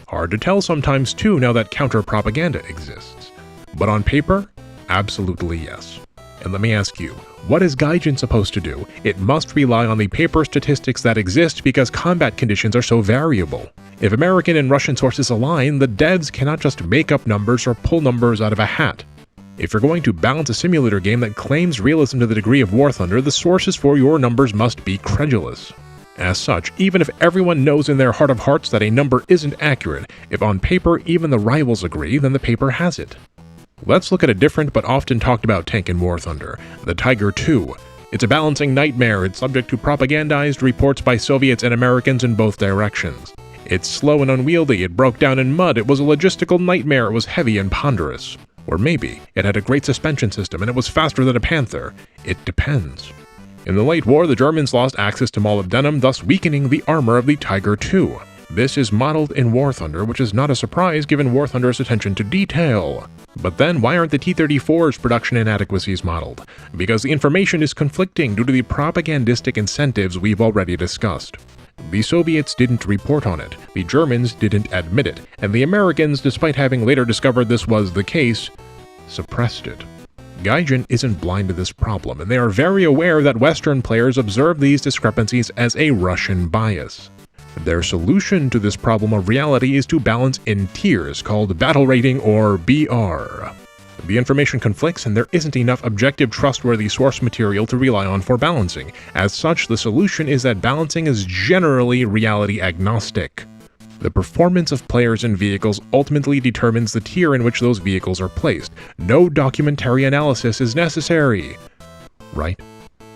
Hard to tell sometimes too now that counter-propaganda exists. But on paper, absolutely yes. And let me ask you, what is Gaijin supposed to do? It must rely on the paper statistics that exist because combat conditions are so variable. If American and Russian sources align, the devs cannot just make up numbers or pull numbers out of a hat. If you're going to balance a simulator game that claims realism to the degree of War Thunder, the sources for your numbers must be credulous. As such, even if everyone knows in their heart of hearts that a number isn't accurate, if on paper even the rivals agree, then the paper has it. Let's look at a different but often talked about tank in War Thunder, the Tiger II. It's a balancing nightmare. It's subject to propagandized reports by Soviets and Americans in both directions. It's slow and unwieldy, it broke down in mud, it was a logistical nightmare, it was heavy and ponderous. Or maybe it had a great suspension system and it was faster than a Panther. It depends. In the late war, the Germans lost access to molybdenum, thus weakening the armor of the Tiger II. This is modeled in War Thunder, which is not a surprise given War Thunder's attention to detail. But then, why aren't the T-34's production inadequacies modeled? Because the information is conflicting due to the propagandistic incentives we've already discussed. The Soviets didn't report on it, the Germans didn't admit it, and the Americans, despite having later discovered this was the case, suppressed it. Gaijin isn't blind to this problem, and they are very aware that Western players observe these discrepancies as a Russian bias. Their solution to this problem of reality is to balance in tiers called battle rating or BR. The information conflicts and there isn't enough objective trustworthy source material to rely on for balancing. As such, the solution is that balancing is generally reality agnostic. The performance of players and vehicles ultimately determines the tier in which those vehicles are placed. No documentary analysis is necessary. Right?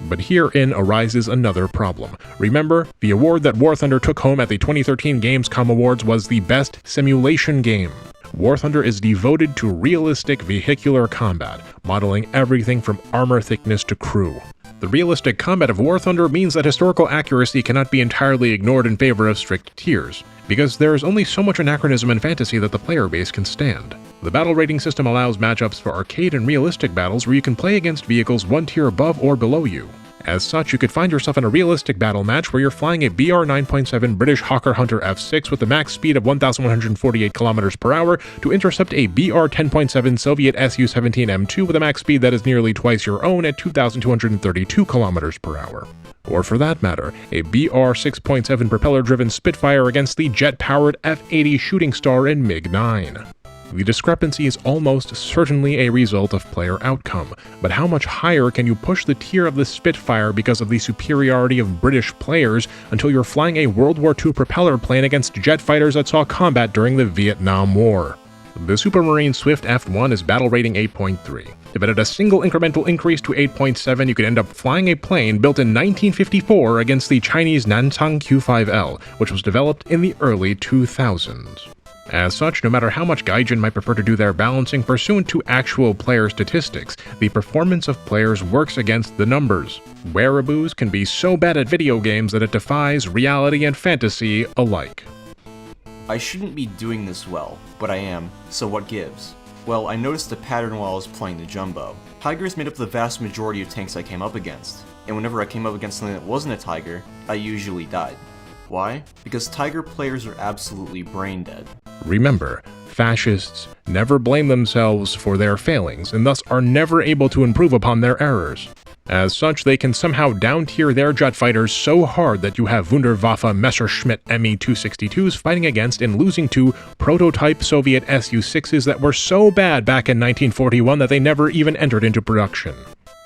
But herein arises another problem. Remember, the award that War Thunder took home at the 2013 Gamescom Awards was the Best Simulation Game. War Thunder is devoted to realistic vehicular combat, modeling everything from armor thickness to crew. The realistic combat of War Thunder means that historical accuracy cannot be entirely ignored in favor of strict tiers, because there is only so much anachronism and fantasy that the player base can stand. The battle rating system allows matchups for arcade and realistic battles where you can play against vehicles one tier above or below you. As such, you could find yourself in a realistic battle match where you're flying a BR 9.7 British Hawker Hunter F6 with a max speed of 1,148 km per hour to intercept a BR 10.7 Soviet Su-17 M2 with a max speed that is nearly twice your own at 2,232 km per hour. Or for that matter, a BR 6.7 propeller-driven Spitfire against the jet-powered F-80 Shooting Star in MiG-9. The discrepancy is almost certainly a result of player outcome, but how much higher can you push the tier of the Spitfire because of the superiority of British players until you're flying a World War II propeller plane against jet fighters that saw combat during the Vietnam War? The Supermarine Swift F1 is battle rating 8.3. If it had a single incremental increase to 8.7, you could end up flying a plane built in 1954 against the Chinese Nanshan Q5L, which was developed in the early 2000s. As such, no matter how much Gaijin might prefer to do their balancing pursuant to actual player statistics, the performance of players works against the numbers. Wereaboos can be so bad at video games that it defies reality and fantasy alike. I shouldn't be doing this well, but I am, so what gives? Well, I noticed a pattern while I was playing the Jumbo. Tigers made up the vast majority of tanks I came up against, and whenever I came up against something that wasn't a Tiger, I usually died. Why? Because Tiger players are absolutely brain dead. Remember, fascists never blame themselves for their failings and thus are never able to improve upon their errors. As such, they can somehow down-tier their jet fighters so hard that you have Wunderwaffe Messerschmitt Me-262s fighting against and losing to prototype Soviet Su-6s that were so bad back in 1941 that they never even entered into production.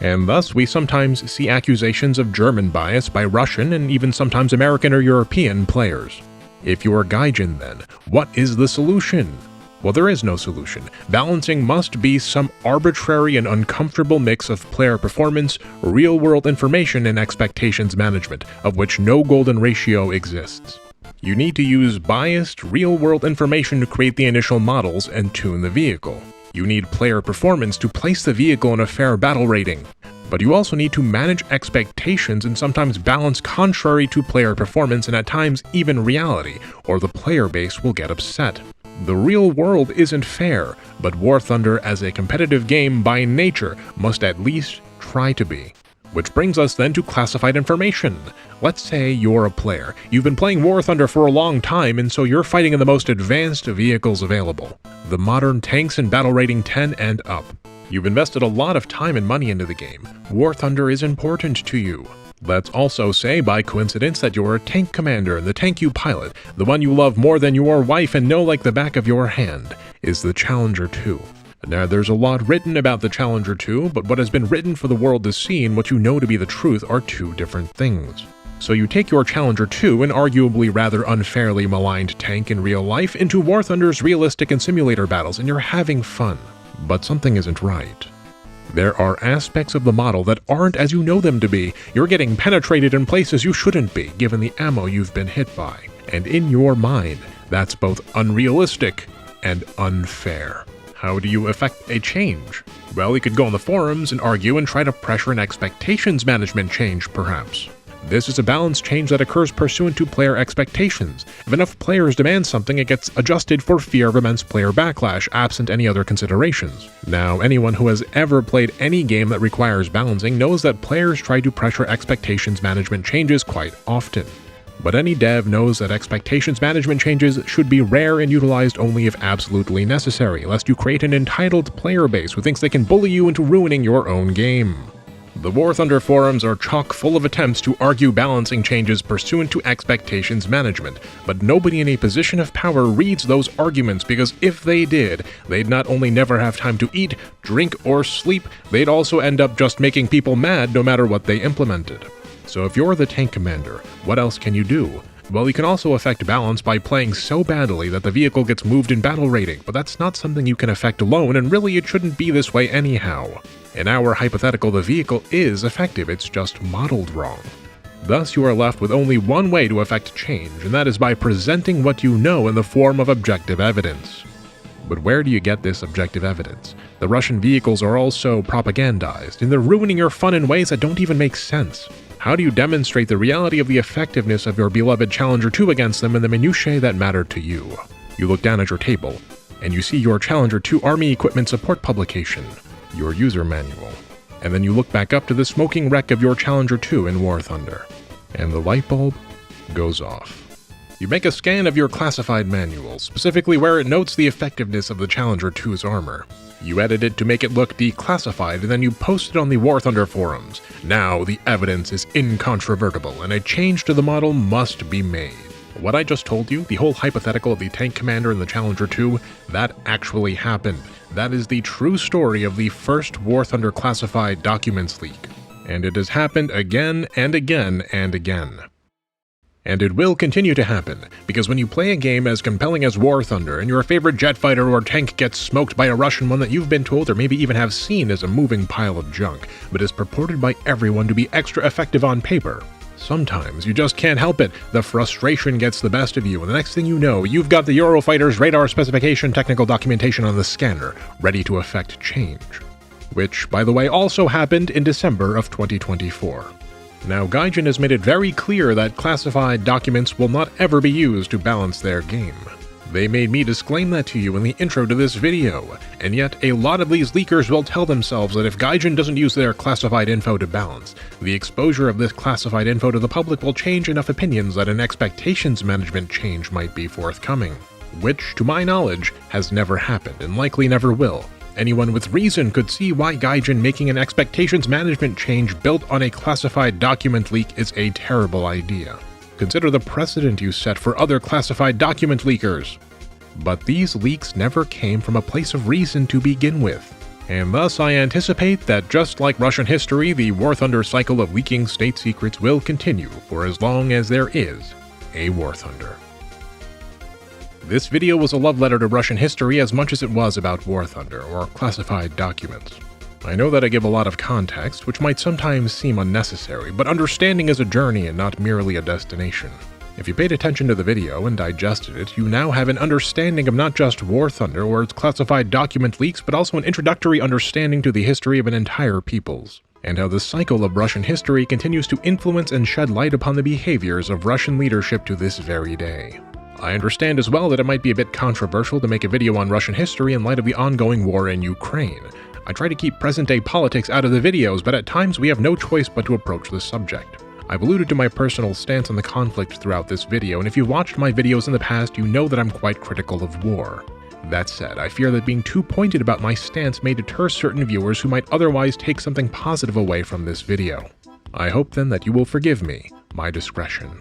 And thus, we sometimes see accusations of German bias by Russian and even sometimes American or European players. If you're Gaijin then, what is the solution? Well, there is no solution. Balancing must be some arbitrary and uncomfortable mix of player performance, real-world information, and expectations management, of which no golden ratio exists. You need to use biased, real-world information to create the initial models and tune the vehicle. You need player performance to place the vehicle in a fair battle rating. But you also need to manage expectations and sometimes balance contrary to player performance and at times even reality, or the player base will get upset. The real world isn't fair, but War Thunder as a competitive game by nature must at least try to be. Which brings us then to classified information. Let's say you're a player. You've been playing War Thunder for a long time, and so you're fighting in the most advanced vehicles available. The modern tanks in battle rating 10 and up. You've invested a lot of time and money into the game. War Thunder is important to you. Let's also say by coincidence that you're a tank commander and the tank you pilot, the one you love more than your wife and know like the back of your hand, is the Challenger 2. Now, there's a lot written about the Challenger 2, but what has been written for the world to see and what you know to be the truth are two different things. So you take your Challenger 2, an arguably rather unfairly maligned tank in real life, into War Thunder's realistic and simulator battles, and you're having fun. But something isn't right. There are aspects of the model that aren't as you know them to be. You're getting penetrated in places you shouldn't be, given the ammo you've been hit by. And in your mind, that's both unrealistic and unfair. How do you effect a change? Well, you could go on the forums and argue and try to pressure an expectations management change, perhaps. This is a balance change that occurs pursuant to player expectations. If enough players demand something, it gets adjusted for fear of immense player backlash, absent any other considerations. Now, anyone who has ever played any game that requires balancing knows that players try to pressure expectations management changes quite often. But any dev knows that expectations management changes should be rare and utilized only if absolutely necessary, lest you create an entitled player base who thinks they can bully you into ruining your own game. The War Thunder forums are chock full of attempts to argue balancing changes pursuant to expectations management, but nobody in a position of power reads those arguments because if they did, they'd not only never have time to eat, drink, or sleep, they'd also end up just making people mad no matter what they implemented. So if you're the tank commander, what else can you do? Well, you can also affect balance by playing so badly that the vehicle gets moved in battle rating, but that's not something you can affect alone, and really it shouldn't be this way anyhow. In our hypothetical, the vehicle is effective, it's just modeled wrong. Thus, you are left with only one way to affect change, and that is by presenting what you know in the form of objective evidence. But where do you get this objective evidence? The Russian vehicles are also propagandized, and they're ruining your fun in ways that don't even make sense. How do you demonstrate the reality of the effectiveness of your beloved Challenger 2 against them in the minutiae that matter to you? You look down at your table, and you see your Challenger 2 Army Equipment Support publication, your user manual, and then you look back up to the smoking wreck of your Challenger 2 in War Thunder, and the light bulb goes off. You make a scan of your classified manual, specifically where it notes the effectiveness of the Challenger 2's armor. You edit it to make it look declassified, and then you post it on the War Thunder forums. Now the evidence is incontrovertible, and a change to the model must be made. What I just told you, the whole hypothetical of the tank commander and the Challenger 2, that actually happened. That is the true story of the first War Thunder classified documents leak. And it has happened again and again and again. And it will continue to happen, because when you play a game as compelling as War Thunder and your favorite jet fighter or tank gets smoked by a Russian one that you've been told or maybe even have seen as a moving pile of junk, but is purported by everyone to be extra effective on paper, Sometimes you just can't help it. The frustration gets the best of you, and the next thing you know, you've got the Eurofighter's radar specification technical documentation on the scanner, ready to effect change. Which, by the way, also happened in December of 2024. Now, Gaijin has made it very clear that classified documents will not ever be used to balance their game. They made me disclaim that to you in the intro to this video, and yet a lot of these leakers will tell themselves that if Gaijin doesn't use their classified info to balance, the exposure of this classified info to the public will change enough opinions that an expectations management change might be forthcoming. Which, to my knowledge, has never happened and likely never will. Anyone with reason could see why Gaijin making an expectations management change built on a classified document leak is a terrible idea. Consider the precedent you set for other classified document leakers. But these leaks never came from a place of reason to begin with, and thus I anticipate that just like Russian history, the War Thunder cycle of leaking state secrets will continue for as long as there is a War Thunder. This video was a love letter to Russian history as much as it was about War Thunder, or classified documents. I know that I give a lot of context, which might sometimes seem unnecessary, but understanding is a journey and not merely a destination. If you paid attention to the video and digested it, you now have an understanding of not just War Thunder or its classified document leaks, but also an introductory understanding to the history of an entire peoples, and how the cycle of Russian history continues to influence and shed light upon the behaviors of Russian leadership to this very day. I understand as well that it might be a bit controversial to make a video on Russian history in light of the ongoing war in Ukraine. I try to keep present-day politics out of the videos, but at times we have no choice but to approach this subject. I've alluded to my personal stance on the conflict throughout this video, and if you watched my videos in the past, you know that I'm quite critical of war. That said, I fear that being too pointed about my stance may deter certain viewers who might otherwise take something positive away from this video. I hope then that you will forgive me my discretion.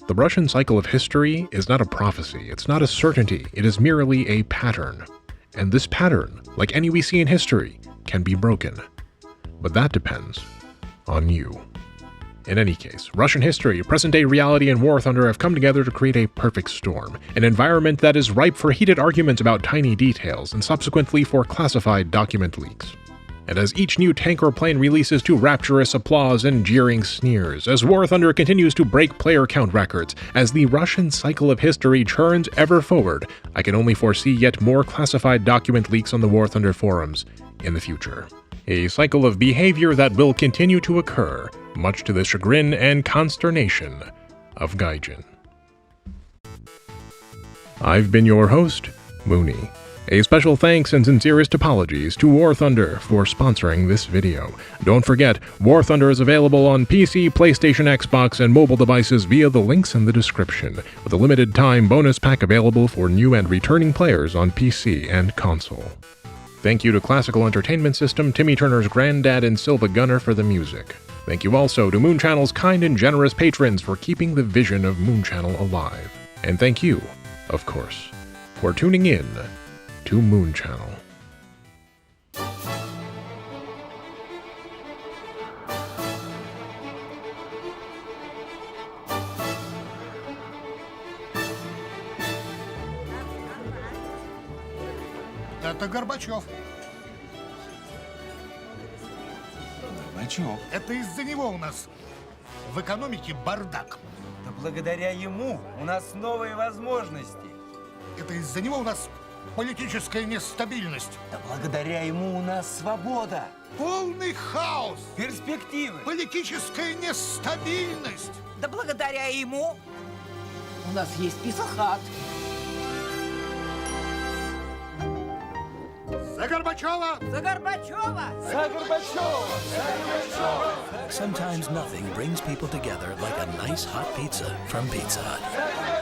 The Russian cycle of history is not a prophecy, it's not a certainty, it is merely a pattern. And this pattern, like any we see in history, can be broken. But that depends on you. In any case, Russian history, present-day reality, and War Thunder have come together to create a perfect storm, an environment that is ripe for heated arguments about tiny details, and subsequently for classified document leaks. And as each new tank or plane releases to rapturous applause and jeering sneers, as War Thunder continues to break player count records, as the Russian cycle of history churns ever forward, I can only foresee yet more classified document leaks on the War Thunder forums in the future. A cycle of behavior that will continue to occur, much to the chagrin and consternation of Gaijin. I've been your host, Mooney. A special thanks and sincerest apologies to War Thunder for sponsoring this video. Don't forget, War Thunder is available on PC, PlayStation, Xbox, and mobile devices via the links in the description, with a limited time bonus pack available for new and returning players on PC and console. Thank you to Classical Entertainment System, Timmy Turner's granddad, and Silva Gunner for the music. Thank you also to Moon Channel's kind and generous patrons for keeping the vision of Moon Channel alive. And thank you, of course, for tuning in to Moon Channel. Это Горбачев. Горбачев? Это из-за него у нас в экономике бардак. Да благодаря ему у нас новые возможности. Это из-за него у нас политическая нестабильность. Да благодаря ему у нас свобода. Полный хаос. Перспективы. Политическая нестабильность. Да благодаря ему у нас есть писахат. За Горбачева! За Горбачева! За Горбачева! За Горбачева! Sometimes nothing brings people together like a nice hot pizza from Pizza Hut.